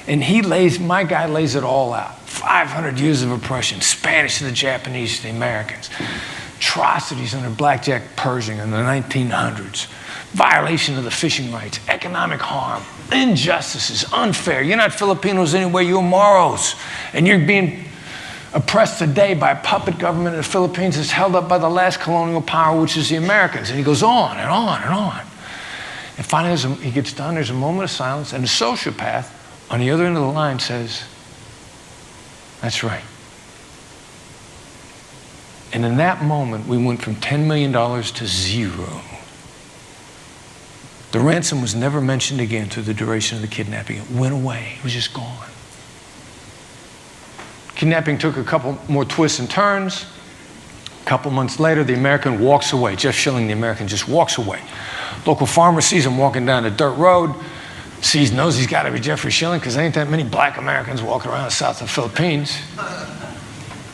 S2: And my guy lays it all out. 500 years of oppression, Spanish to the Japanese to the Americans, atrocities under blackjack Pershing in the 1900s, violation of the fishing rights, economic harm, injustices, unfair. You're not Filipinos anyway, you're Moros. And you're being oppressed today by a puppet government in the Philippines that's held up by the last colonial power, which is the Americans. And he goes on and on and on. And finally, he gets done, there's a moment of silence, and the sociopath on the other end of the line says, that's right. And in that moment, we went from $10 million to zero. The ransom was never mentioned again through the duration of the kidnapping. It went away. It was just gone. Kidnapping took a couple more twists and turns. A couple months later, the American walks away. Jeff Schilling, the American, just walks away. Local farmer sees him walking down a dirt road, knows he's got to be Jeffrey Schilling because there ain't that many black Americans walking around the south of the Philippines.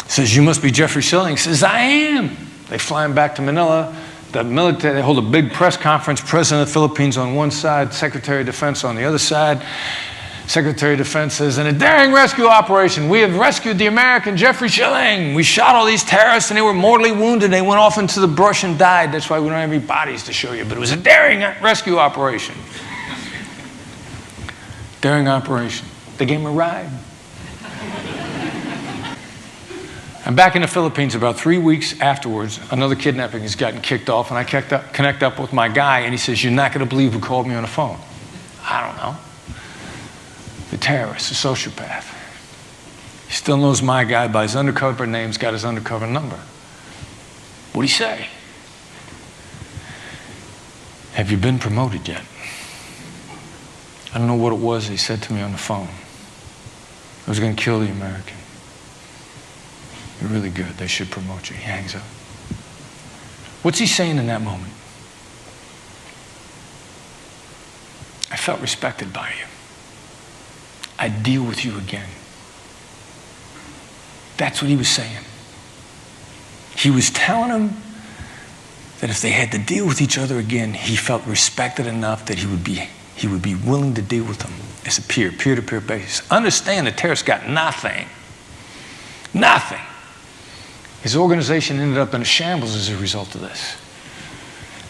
S2: Says, you must be Jeffrey Schilling. He says, I am. They fly him back to Manila. The military, they hold a big press conference. President of the Philippines on one side, Secretary of Defense on the other side. Secretary of Defense says, in a daring rescue operation, we have rescued the American Jeffrey Schilling. We shot all these terrorists and they were mortally wounded. They went off into the brush and died. That's why we don't have any bodies to show you. But it was a daring rescue operation. Daring operation. They gave him a ride. I'm back in the Philippines about 3 weeks afterwards. Another kidnapping has gotten kicked off, and I connect up with my guy, and he says, you're not going to believe who called me on the phone. I don't know. The terrorist, the sociopath. He still knows my guy by his undercover name, he's got his undercover number. What'd he say? Have you been promoted yet? I don't know what it was he said to me on the phone. I was going to kill the American. You're really good. They should promote you. He hangs up. What's he saying in that moment? I felt respected by you. I'd deal with you again. That's what he was saying. He was telling him that if they had to deal with each other again, he felt respected enough that he would be willing to deal with them as a peer-to-peer basis. Understand the terrorist got nothing. Nothing. His organization ended up in a shambles as a result of this.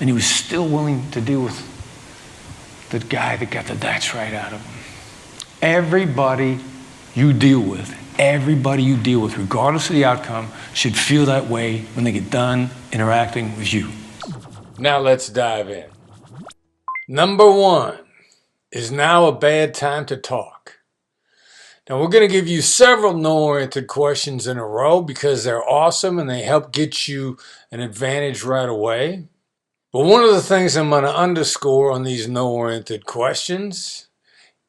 S2: And he was still willing to deal with the guy that got the that's right out of him. Everybody you deal with, regardless of the outcome, should feel that way when they get done interacting with you. Now let's dive in. Number one, is now a bad time to talk? Now we're going to give you several no-oriented questions in a row because they're awesome and they help get you an advantage right away. But one of the things I'm going to underscore on these no-oriented questions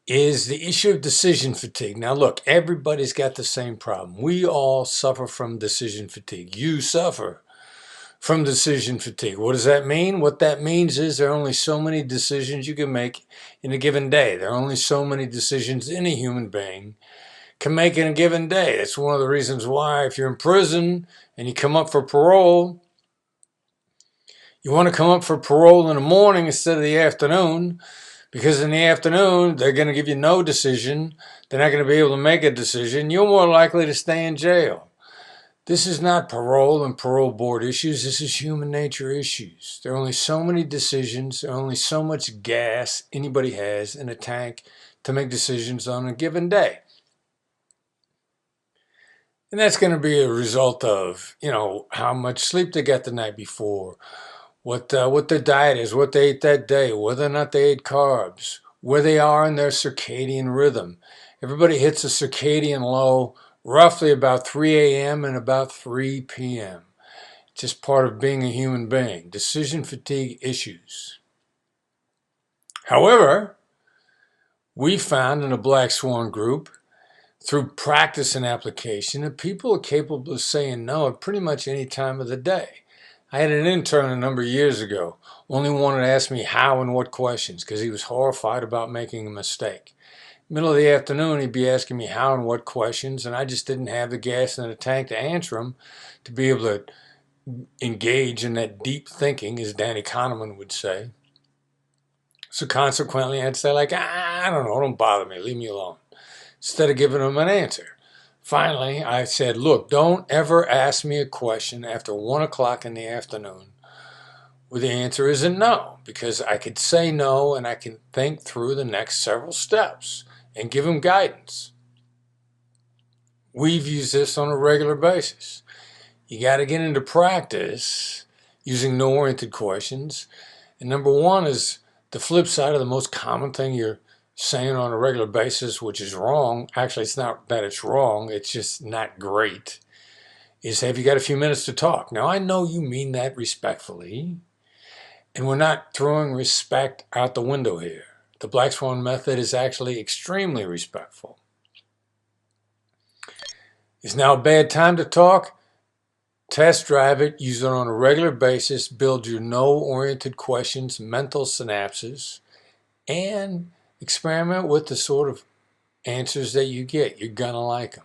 S2: is the issue of decision fatigue. Now look, everybody's got the same problem. We all suffer from decision fatigue. You suffer from decision fatigue. What does that mean? What that means is there are only so many decisions you can make in a given day. There are only so many decisions any human being can make in a given day. That's one of the reasons why if you're in prison and you come up for parole, you want to come up for parole in the morning instead of the afternoon,
S3: Because in the afternoon, they're going to give you no decision. They're not going to be able to make a decision. You're more likely to stay in jail. This is not parole and parole board issues. This is human nature issues. There are only so many decisions. There are only so much gas anybody has in a tank to make decisions on a given day. And that's going to be a result of, how much sleep they got the night before, what their diet is, what they ate that day, whether or not they ate carbs, where they are in their circadian rhythm. Everybody hits a circadian low roughly about 3 a.m. and about 3 p.m. Just part of being a human being. Decision fatigue issues. However, we found in the Black Swan Group, through practice and application, that people are capable of saying no at pretty much any time of the day. I had an intern a number of years ago, only wanted to ask me how and what questions because he was horrified about making a mistake. Middle of the afternoon, he'd be asking me how and what questions, and I just didn't have the gas in the tank to answer them to be able to engage in that deep thinking, as Danny Kahneman would say. So consequently, I'd say I don't know, don't bother me, leave me alone, instead of giving him an answer. Finally, I said, look, don't ever ask me a question after 1 o'clock in the afternoon where the answer isn't no, because I could say no and I can think through the next several steps and give him guidance. We've used this on a regular basis. You got to get into practice using no-oriented questions. And number one is the flip side of the most common thing you're saying on a regular basis, which is wrong. Actually, it's not that it's wrong. It's just not great. Is have you got a few minutes to talk? Now, I know you mean that respectfully, and we're not throwing respect out the window here. The Black Swan method is actually extremely respectful. Is now a bad time to talk? Test drive it, use it on a regular basis, build your no-oriented questions, mental synapses, and experiment with the sort of answers that you get. You're going to like them.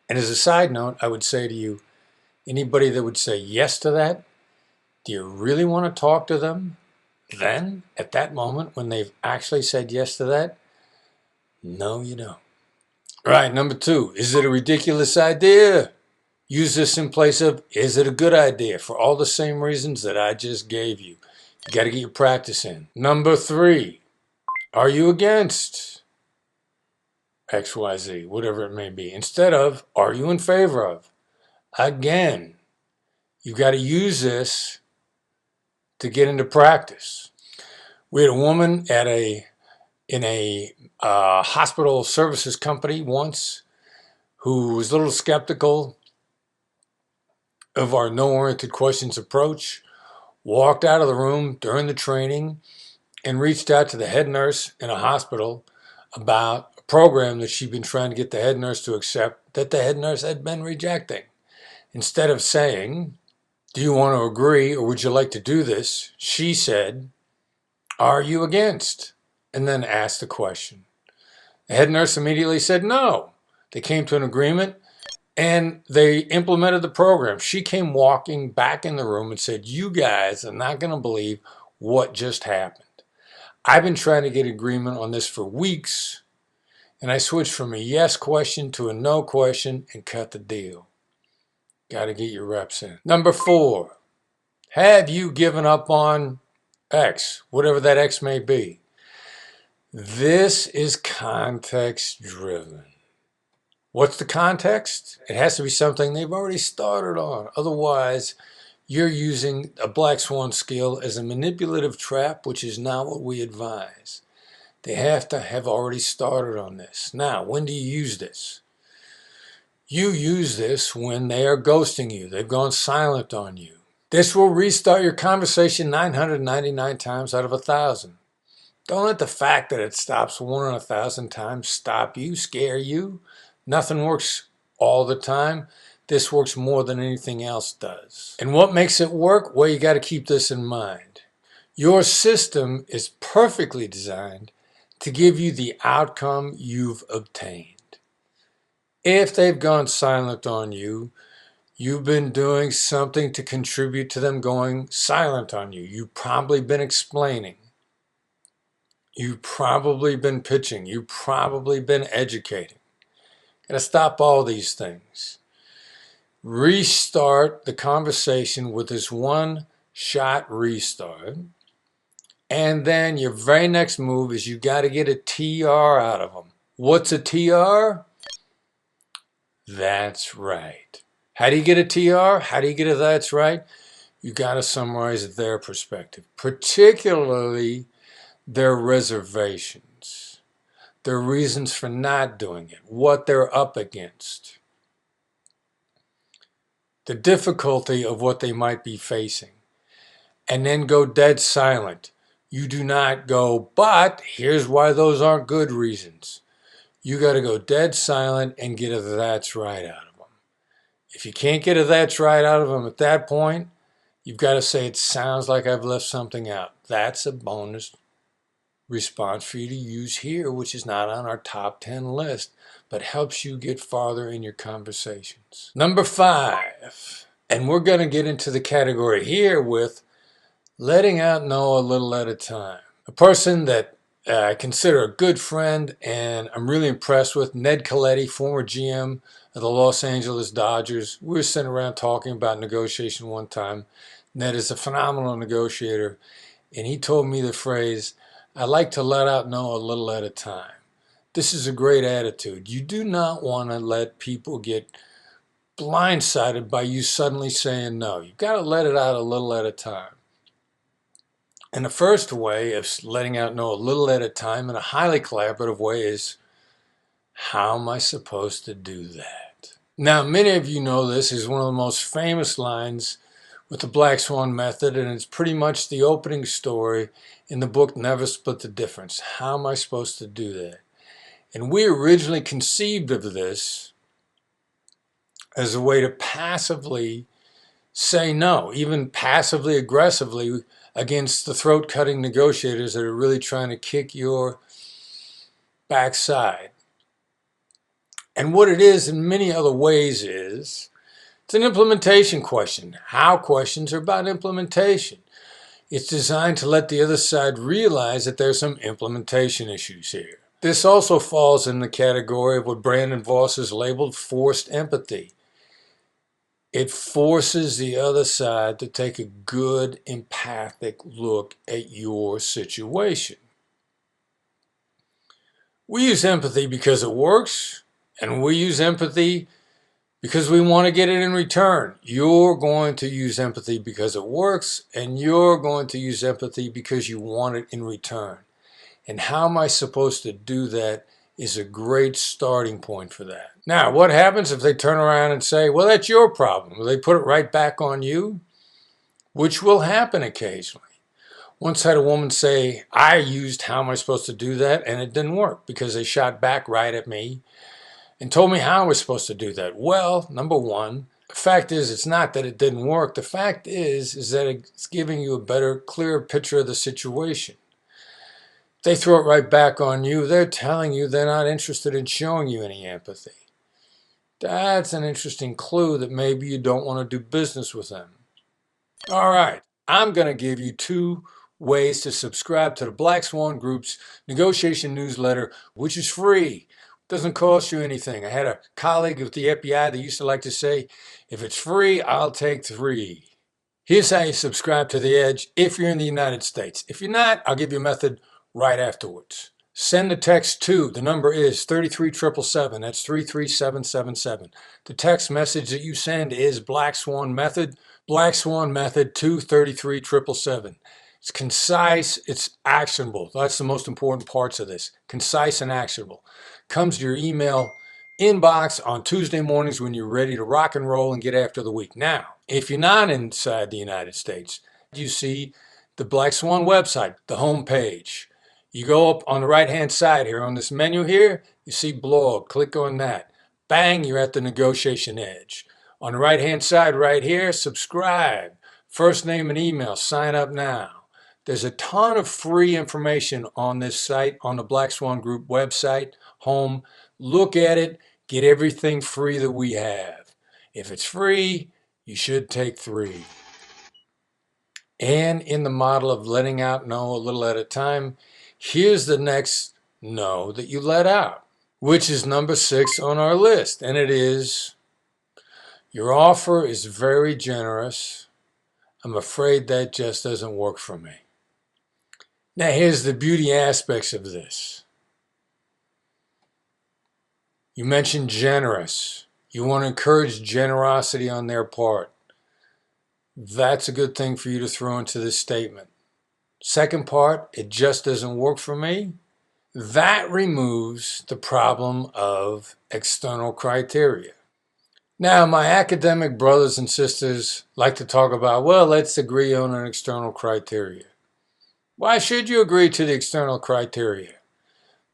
S3: And as a side note, I would say to you, anybody that would say yes to that, do you really want to talk to them then, at that moment, when they've actually said yes to that? No, you don't. Right, number two, is it a ridiculous idea? Use this in place of, is it a good idea? For all the same reasons that I just gave you. You got to get your practice in. Number three, are you against XYZ, whatever it may be? Instead of, are you in favor of? Again, you've got to use this to get into practice. We had a woman in a hospital services company once who was a little skeptical of our no-oriented questions approach, walked out of the room during the training and reached out to the head nurse in a hospital about a program that she'd been trying to get the head nurse to accept that the head nurse had been rejecting. Instead of saying, do you want to agree or would you like to do this? She said, are you against? And then asked the question. The head nurse immediately said no. They came to an agreement and they implemented the program. She came walking back in the room and said, you guys are not going to believe what just happened. I've been trying to get agreement on this for weeks, and I switched from a yes question to a no question and cut the deal. Got to get your reps in. Number four, have you given up on X, whatever that X may be? This is context driven. What's the context? It has to be something they've already started on. Otherwise, you're using a Black Swan skill as a manipulative trap, which is not what we advise. They have to have already started on this. Now, when do you use this? You use this when they are ghosting you. They've gone silent on you. This will restart your conversation 999 times out of 1,000. Don't let the fact that it stops 1 in 1,000 times stop you, scare you. Nothing works all the time. This works more than anything else does. And what makes it work? Well, you got to keep this in mind. Your system is perfectly designed to give you the outcome you've obtained. If they've gone silent on you, you've been doing something to contribute to them going silent on you. You've probably been explaining. You've probably been pitching. You've probably been educating. Got to stop all these things. Restart the conversation with this one-shot restart. And then your very next move is you got to get a TR out of them. What's a TR? That's right. How do you get a TR? How do you get a that's right? You got to summarize their perspective, particularly their reservations, their reasons for not doing it, what they're up against, the difficulty of what they might be facing, and then go dead silent. You do not go, but here's why those aren't good reasons. You got to go dead silent and get a that's right out of them. If you can't get a that's right out of them at that point, you've got to say, it sounds like I've left something out. That's a bonus response for you to use here, which is not on our top 10 list, but helps you get farther in your conversations. Number 5, and we're going to get into the category here with letting out no a little at a time. A person that I consider a good friend and I'm really impressed with, Ned Colletti, former GM of the Los Angeles Dodgers. We were sitting around talking about negotiation one time. Ned is a phenomenal negotiator, and he told me the phrase, I like to let out no a little at a time. This is a great attitude. You do not want to let people get blindsided by you suddenly saying no. You've got to let it out a little at a time. And the first way of letting out no a little at a time in a highly collaborative way is, how am I supposed to do that? Now, many of you know this is one of the most famous lines with the Black Swan method, and it's pretty much the opening story in the book Never Split the Difference. How am I supposed to do that? And we originally conceived of this as a way to passively say no, even passively aggressively against the throat-cutting negotiators that are really trying to kick your backside. And what it is in many other ways is, it's an implementation question. How questions are about implementation. It's designed to let the other side realize that there's some implementation issues here. This also falls in the category of what Brandon Voss has labeled forced empathy. It forces the other side to take a good, empathic look at your situation. We use empathy because it works, and we use empathy because we want to get it in return. You're going to use empathy because it works, and you're going to use empathy because you want it in return. And how am I supposed to do that is a great starting point for that. Now, what happens if they turn around and say, well, that's your problem? Will they put it right back on you? Which will happen occasionally. Once had a woman say, I used how am I supposed to do that, and it didn't work because they shot back right at me and told me how I was supposed to do that. Well, number one, the fact is it's not that it didn't work. The fact is that it's giving you a better, clearer picture of the situation. If they throw it right back on you, they're telling you they're not interested in showing you any empathy. That's an interesting clue that maybe you don't want to do business with them. All right, I'm going to give you 2 ways to subscribe to the Black Swan Group's negotiation newsletter, which is free. Doesn't cost you anything. I had a colleague with the FBI that used to like to say, if it's free, I'll take 3. Here's how you subscribe to The Edge if you're in the United States. If you're not, I'll give you a method right afterwards. Send the text to, the number is 33777, that's 33777. The text message that you send is Black Swan Method, Black Swan Method 233777. It's concise, it's actionable. That's the most important parts of this. Concise and actionable. Comes to your email inbox on Tuesday mornings when you're ready to rock and roll and get after the week. Now, if you're not inside the United States, you see the Black Swan website, the home page. You go up on the right-hand side here on this menu here, you see blog, click on that. Bang, you're at the negotiation edge. On the right-hand side right here, subscribe. First name and email, sign up now. There's a ton of free information on this site, on the Black Swan Group website, home. Look at it, get everything free that we have. If it's free, you should take 3. And in the model of letting out no a little at a time, Here's the next no that you let out, which is number 6 on our list. And it is, your offer is very generous. I'm afraid that just doesn't work for me. Now, here's the beauty aspects of this. You mentioned generous. You want to encourage generosity on their part. That's a good thing for you to throw into this statement. Second part, it just doesn't work for me. That removes the problem of external criteria. Now, my academic brothers and sisters like to talk about, well, let's agree on an external criteria. Why should you agree to the external criteria?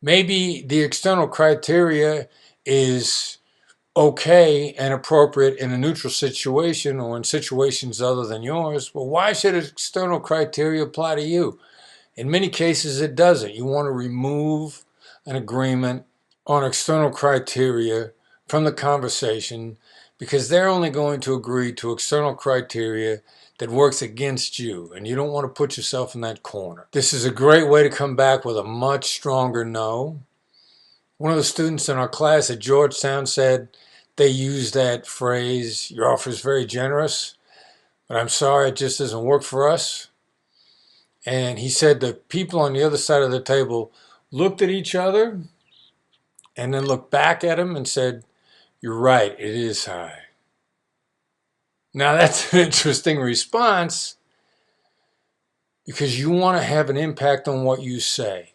S3: Maybe the external criteria is okay and appropriate in a neutral situation or in situations other than yours. Well, why should external criteria apply to you? In many cases, it doesn't. You want to remove an agreement on external criteria from the conversation because they're only going to agree to external criteria that works against you, and you don't want to put yourself in that corner. This is a great way to come back with a much stronger no. One of the students in our class at Georgetown said they use that phrase, your offer is very generous, but I'm sorry, it just doesn't work for us. And he said the people on the other side of the table looked at each other and then looked back at him and said, you're right, it is high. Now that's an interesting response because you want to have an impact on what you say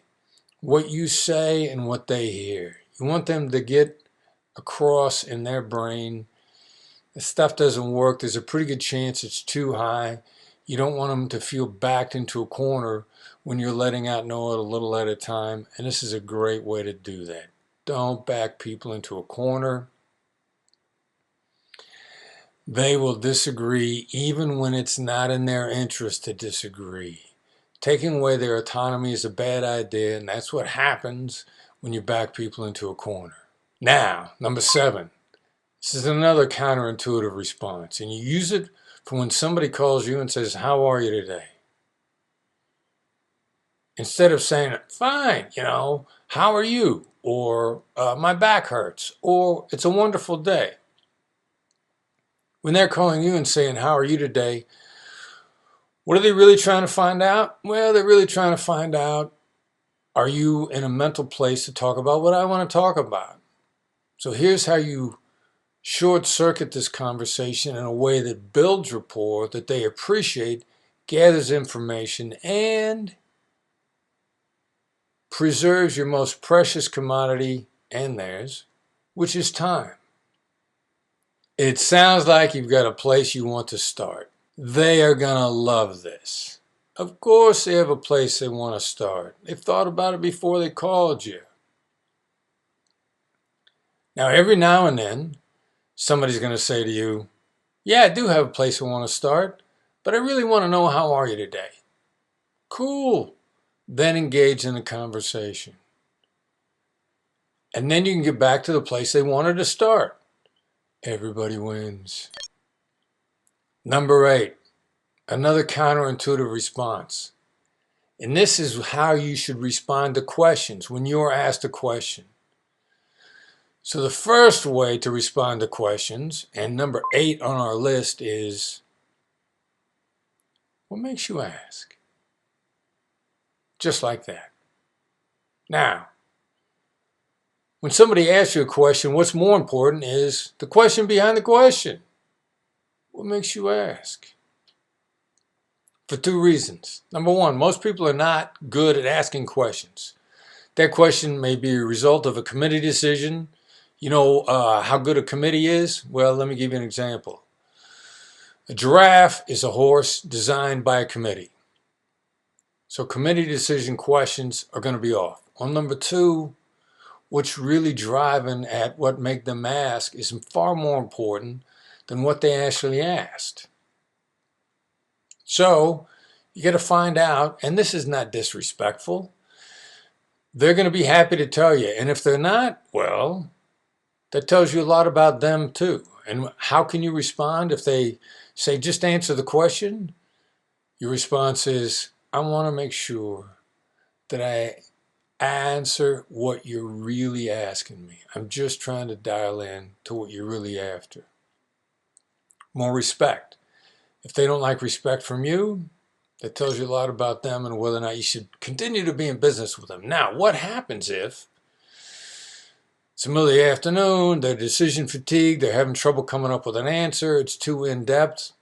S3: and what they hear. You want them to get across in their brain, this stuff doesn't work, there's a pretty good chance it's too high. You don't want them to feel backed into a corner when you're letting out no a little at a time, and this is a great way to do that. Don't back people into a corner. They will disagree even when it's not in their interest to disagree. Taking away their autonomy is a bad idea, and that's what happens when you back people into a corner. Now, number 7. This is another counterintuitive response, and you use it for when somebody calls you and says, how are you today? Instead of saying, fine, how are you? Or my back hurts, or it's a wonderful day. When they're calling you and saying, how are you today? What are they really trying to find out? Well, they're really trying to find out, are you in a mental place to talk about what I want to talk about? So here's how you short-circuit this conversation in a way that builds rapport, that they appreciate, gathers information, and preserves your most precious commodity and theirs, which is time. It sounds like you've got a place you want to start. They are going to love this. Of course they have a place they want to start. They've thought about it before they called you. Now, every now and then, somebody's going to say to you, yeah, I do have a place I want to start, but I really want to know how are you today? Cool. Then engage in a conversation. And then you can get back to the place they wanted to start. Everybody wins. Number 8, another counterintuitive response. And this is how you should respond to questions when you're asked a question. So the first way to respond to questions, and number 8 on our list, is, what makes you ask? Just like that. Now, when somebody asks you a question, what's more important is the question behind the question. What makes you ask? For 2 reasons. Number 1, most people are not good at asking questions. That question may be a result of a committee decision. You know how good a committee is? Well, let me give you an example. A giraffe is a horse designed by a committee. So committee decision questions are going to be off. On number 2, what's really driving at what make them ask is far more important than what they actually asked. So you got to find out, and this is not disrespectful, they're going to be happy to tell you. And if they're not, well, that tells you a lot about them too. And how can you respond if they say, just answer the question? Your response is, I want to make sure that I Answer what you're really asking me. I'm just trying to dial in to what you're really after. More respect. If they don't like respect from you, that tells you a lot about them and whether or not you should continue to be in business with them. Now, what happens if it's the middle of the afternoon, they're decision fatigued, they're having trouble coming up with an answer, it's too in-depth?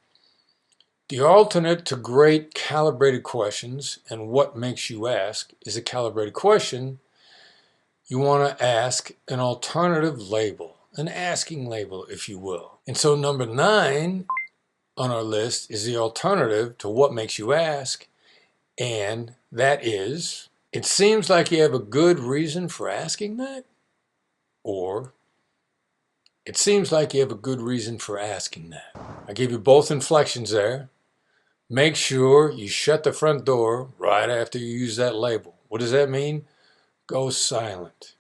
S3: The alternate to great calibrated questions and what makes you ask is a calibrated question. You want to ask an alternative label, an asking label, if you will. And so number 9 on our list is the alternative to what makes you ask, and that is, it seems like you have a good reason for asking that, or it seems like you have a good reason for asking that. I gave you both inflections there. Make sure you shut the front door right after you use that label. What does that mean? Go silent.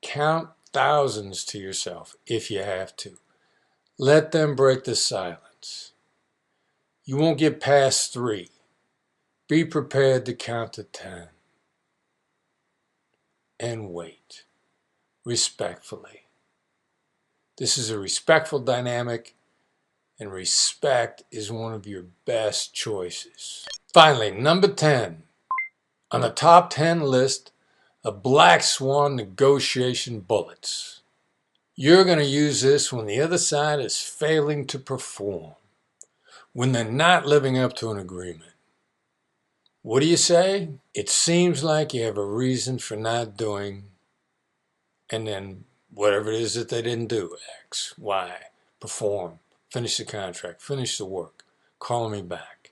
S3: Count thousands to yourself if you have to. Let them break the silence. You won't get past 3. Be prepared to count to 10. And wait. Respectfully. This is a respectful dynamic, and respect is one of your best choices. Finally, number 10. On the top 10 list of Black Swan negotiation bullets. You're going to use this when the other side is failing to perform, when they're not living up to an agreement. What do you say? It seems like you have a reason for not doing, and then whatever it is that they didn't do, X, Y, perform, finish the contract, finish the work, call me back.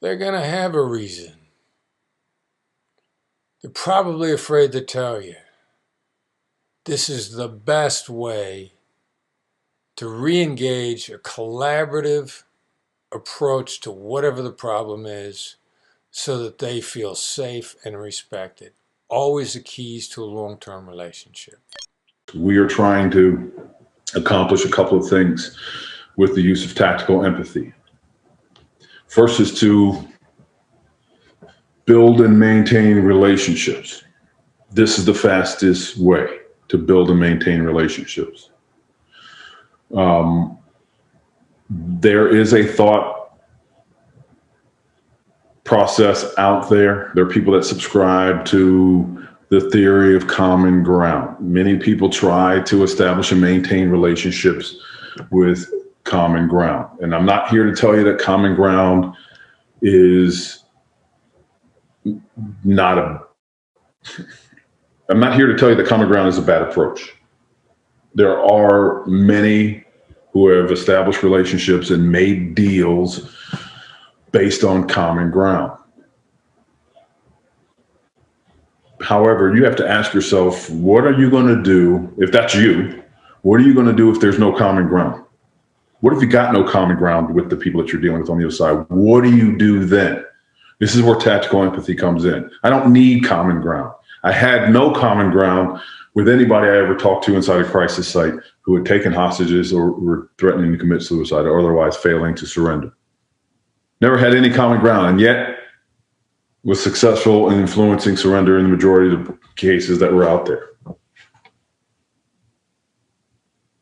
S3: They're going to have a reason. They're probably afraid to tell you. This is the best way to re-engage a collaborative approach to whatever the problem is so that they feel safe and respected. Always the keys to a long-term relationship.
S4: We are trying to accomplish a couple of things with the use of tactical empathy. First is to build and maintain relationships. This is the fastest way to build and maintain relationships. There is a thought process out there. There are people that subscribe to the theory of common ground. Many people try to establish and maintain relationships with common ground. And I'm not here to tell you that common ground is I'm not here to tell you that common ground is a bad approach. There are many who have established relationships and made deals based on common ground. However, you have to ask yourself, what are you going to do if that's you? What are you going to do if there's no common ground? What if you got no common ground with the people that you're dealing with on the other side? What do you do then? This is where tactical empathy comes in. I don't need common ground. I had no common ground with anybody I ever talked to inside a crisis site who had taken hostages or were threatening to commit suicide or otherwise failing to surrender. Never had any common ground, and yet was successful in influencing surrender in the majority of the cases that were out there.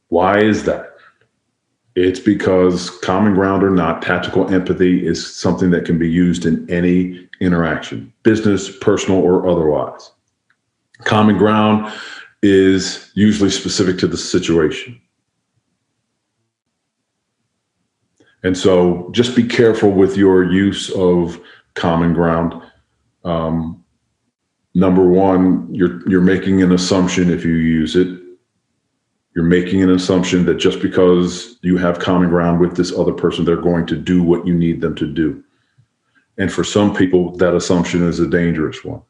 S4: Why is that? It's because common ground or not, tactical empathy is something that can be used in any interaction, business, personal, or otherwise. Common ground is usually specific to the situation. And so just be careful with your use of common ground. Number one, you're making an assumption if you use it. You're making an assumption that just because you have common ground with this other person, they're going to do what you need them to do. And for some people, that assumption is a dangerous one.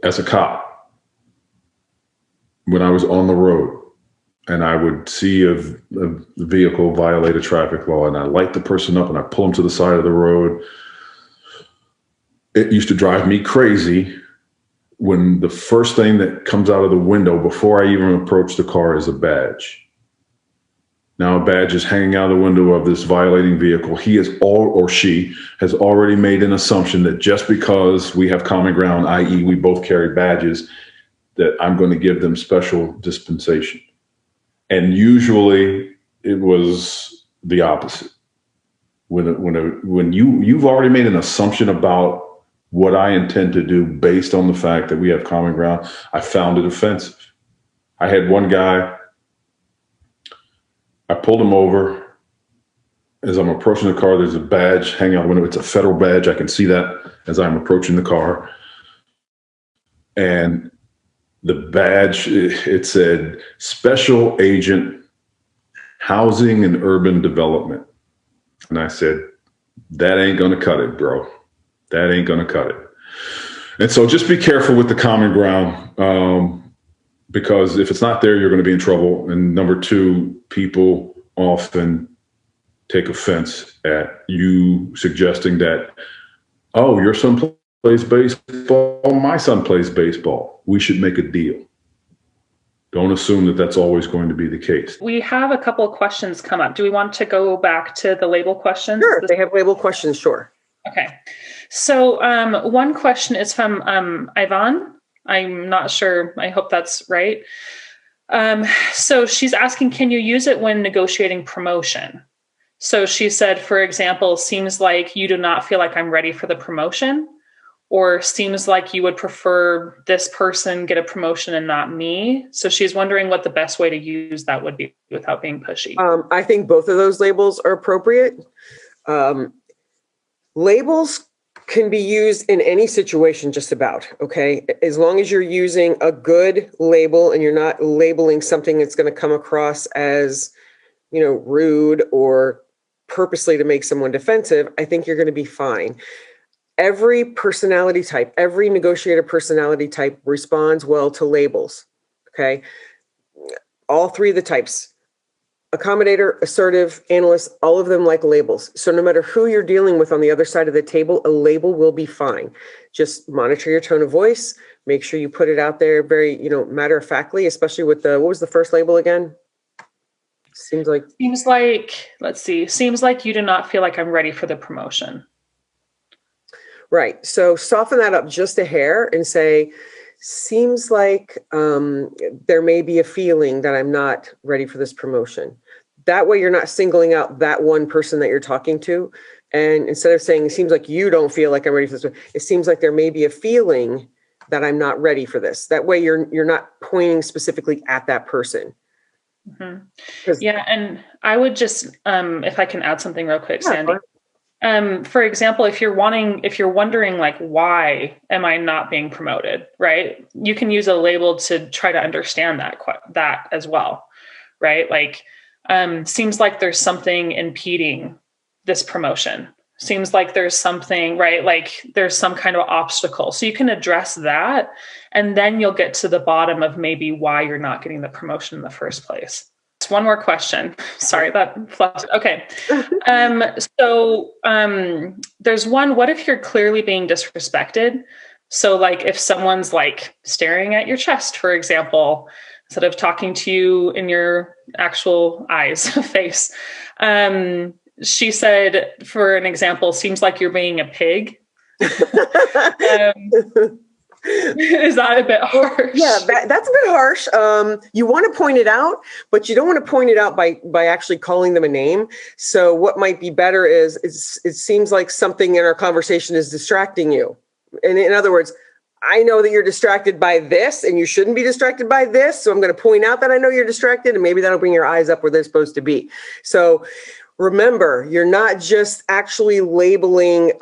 S4: As a cop, when I was on the road and I would see a vehicle violate a traffic law and I light the person up and I pull them to the side of the road, it used to drive me crazy when the first thing that comes out of the window before I even approach the car is a badge. Now a badge is hanging out the window of this violating vehicle. He is or she has already made an assumption that just because we have common ground, i.e. we both carry badges, that I'm going to give them special dispensation. And usually it was the opposite. When you've already made an assumption about what I intend to do based on the fact that we have common ground, I found it offensive. I had one guy, I pulled him over. As I'm approaching the car, there's a badge hanging out the window. It's a federal badge. I can see that as I'm approaching the car. And the badge, it said Special Agent Housing and Urban Development. And I said, that ain't going to cut it, bro. That ain't going to cut it. And so just be careful with the common ground. Because if it's not there, you're going to be in trouble. And number two, people often take offense at you suggesting that, oh, your son plays baseball, my son plays baseball. We should make a deal. Don't assume that that's always going to be the case.
S7: We have a couple of questions come up. Do we want to go back to the label questions?
S8: Sure, they have label questions, sure.
S7: Okay. So one question is from Ivan. I'm not sure. I hope that's right. So she's asking, can you use it when negotiating promotion? So she said, for example, seems like you do not feel like I'm ready for the promotion, or seems like you would prefer this person get a promotion and not me. So she's wondering what the best way to use that would be without being pushy.
S8: I think both of those labels are appropriate. Labels can be used in any situation, just about, okay? As long as you're using a good label and you're not labeling something that's going to come across as, rude or purposely to make someone defensive, I think you're going to be fine. Every personality type, every negotiator personality type responds well to labels, okay? All three of the types. Accommodator, assertive, analyst, all of them like labels. So no matter who you're dealing with on the other side of the table, a label will be fine. Just monitor your tone of voice. Make sure you put it out there very, matter-of-factly, especially with what was the first label again? Seems like you do not feel like I'm ready for the promotion. Right. So soften that up just a hair and say, seems like there may be a feeling that I'm not ready for this promotion. That way you're not singling out that one person that you're talking to. And instead of saying, it seems like you don't feel like I'm ready for this, it seems like there may be a feeling that I'm not ready for this. That way you're not pointing specifically at that person.
S7: Mm-hmm. Yeah. And I would just, if I can add something real quick, Sandy. For example, if you're wondering like, why am I not being promoted, right? You can use a label to try to understand that as well, right? Like, seems like there's something impeding this promotion. Seems like there's something, right? Like there's some kind of obstacle. So you can address that, and then you'll get to the bottom of maybe why you're not getting the promotion in the first place. One more question. Sorry, that fluffed. Okay. So there's one, what if you're clearly being disrespected? So like if someone's like staring at your chest, for example, instead of talking to you in your actual eyes, face. She said, for an example, seems like you're being a pig. Is that a bit harsh?
S8: Yeah, that's a bit harsh. You want to point it out, but you don't want to point it out by actually calling them a name. So what might be better is it seems like something in our conversation is distracting you. And in other words, I know that you're distracted by this and you shouldn't be distracted by this. So I'm going to point out that I know you're distracted, and maybe that'll bring your eyes up where they're supposed to be. So remember, you're not just actually labeling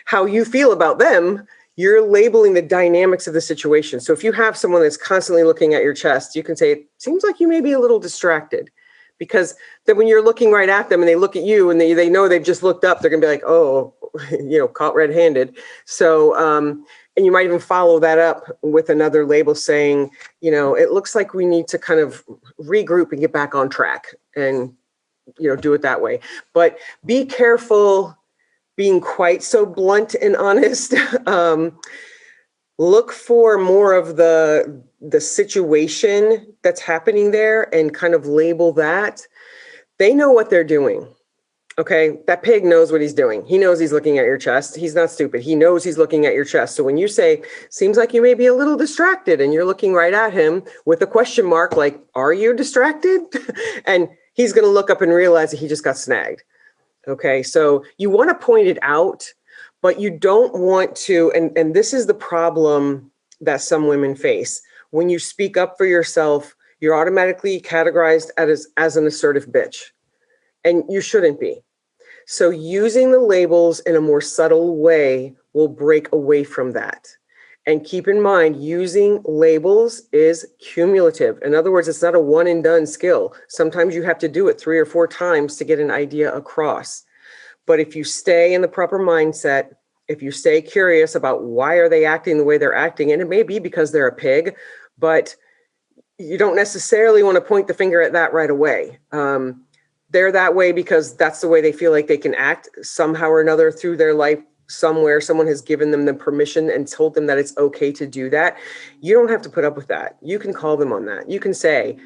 S8: how you feel about them. You're labeling the dynamics of the situation. So if you have someone that's constantly looking at your chest, you can say, it seems like you may be a little distracted. Because then when you're looking right at them and they look at you and they know they've just looked up, they're going to be like, oh, caught red-handed. So, and you might even follow that up with another label saying, it looks like we need to kind of regroup and get back on track and, do it that way. But be careful being quite so blunt and honest. look for more of the situation that's happening there and kind of label that. They know what they're doing. Okay, that pig knows what he's doing. He knows he's looking at your chest. He's not stupid. He knows he's looking at your chest. So when you say, seems like you may be a little distracted, and you're looking right at him with a question mark, like, are you distracted? And he's going to look up and realize that he just got snagged. Okay, so you want to point it out, but you don't want to, and this is the problem that some women face. When you speak up for yourself, you're automatically categorized as an assertive bitch. And you shouldn't be. So using the labels in a more subtle way will break away from that. And keep in mind, using labels is cumulative. In other words, it's not a one and done skill. Sometimes you have to do it 3 or 4 times to get an idea across. But if you stay in the proper mindset, if you stay curious about why are they acting the way they're acting, and it may be because they're a pig, but you don't necessarily want to point the finger at that right away. They're that way because that's the way they feel like they can act somehow or another through their life. Somewhere someone has given them the permission and told them that it's okay to do that. You don't have to put up with that. You can call them on that. You can say,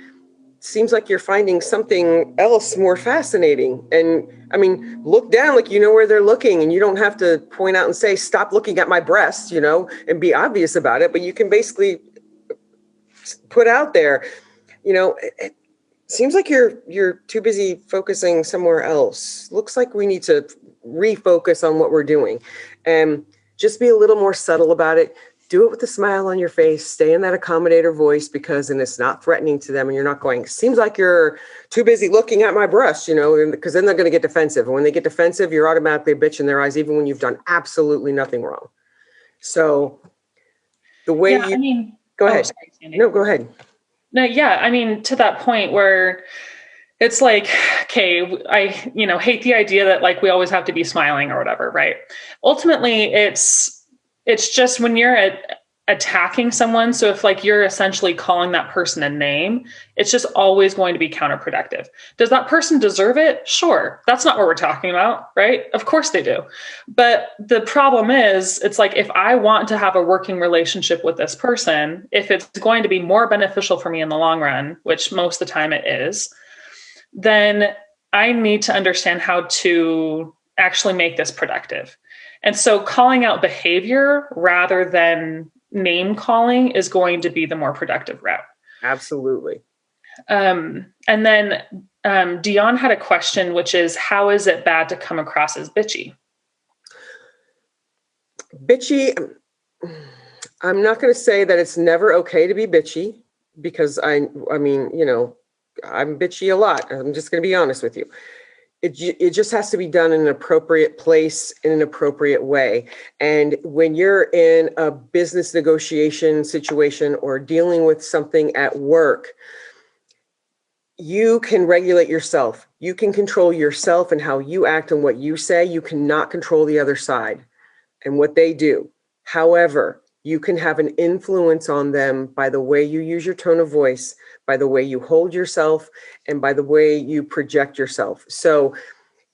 S8: seems like you're finding something else more fascinating. And I mean, look down like you know where they're looking, and you don't have to point out and say, stop looking at my breast, you know, and be obvious about it. But you can basically put out there, you know, seems like you're too busy focusing somewhere else. Looks like we need to refocus on what we're doing, and just be a little more subtle about it. Do it with a smile on your face. Stay in that accommodator voice, because then it's not threatening to them, and you're not going, seems like you're too busy looking at my breast, you know, because then they're going to get defensive. And when they get defensive, you're automatically a bitch in their eyes, even when you've done absolutely nothing wrong. So the way go ahead. Sorry, no, go ahead.
S7: No, yeah. I mean, to that point where it's like, okay, I, hate the idea that like we always have to be smiling or whatever, right? Ultimately, it's just when you're attacking someone. So if like you're essentially calling that person a name, it's just always going to be counterproductive. Does that person deserve it? Sure. That's not what we're talking about, right? Of course they do. But the problem is, it's like, if I want to have a working relationship with this person, if it's going to be more beneficial for me in the long run, which most of the time it is, then I need to understand how to actually make this productive. And so calling out behavior rather than name calling is going to be the more productive route.
S8: Absolutely.
S7: And then Dion had a question, which is, how is it bad to come across as bitchy?
S8: Bitchy, I'm not going to say that it's never okay to be bitchy, because I mean, I'm bitchy a lot. I'm just going to be honest with you. It just has to be done in an appropriate place, in an appropriate way. And when you're in a business negotiation situation or dealing with something at work, you can regulate yourself. You can control yourself and how you act and what you say. You cannot control the other side and what they do. However, you can have an influence on them by the way you use your tone of voice, by the way you hold yourself, and by the way you project yourself. So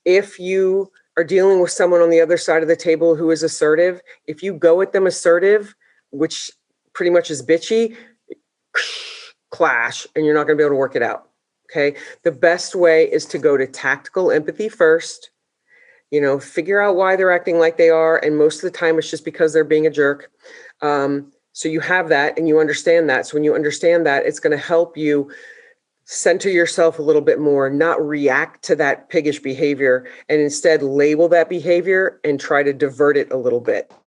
S8: if you are dealing with someone on the other side of the table who is assertive, if you go at them assertive, which pretty much is bitchy, clash, and you're not going to be able to work it out. Okay. The best way is to go to tactical empathy first, figure out why they're acting like they are. And most of the time it's just because they're being a jerk. So you have that and you understand that. So when you understand that, it's going to help you center yourself a little bit more, not react to that piggish behavior, and instead label that behavior and try to divert it a little bit.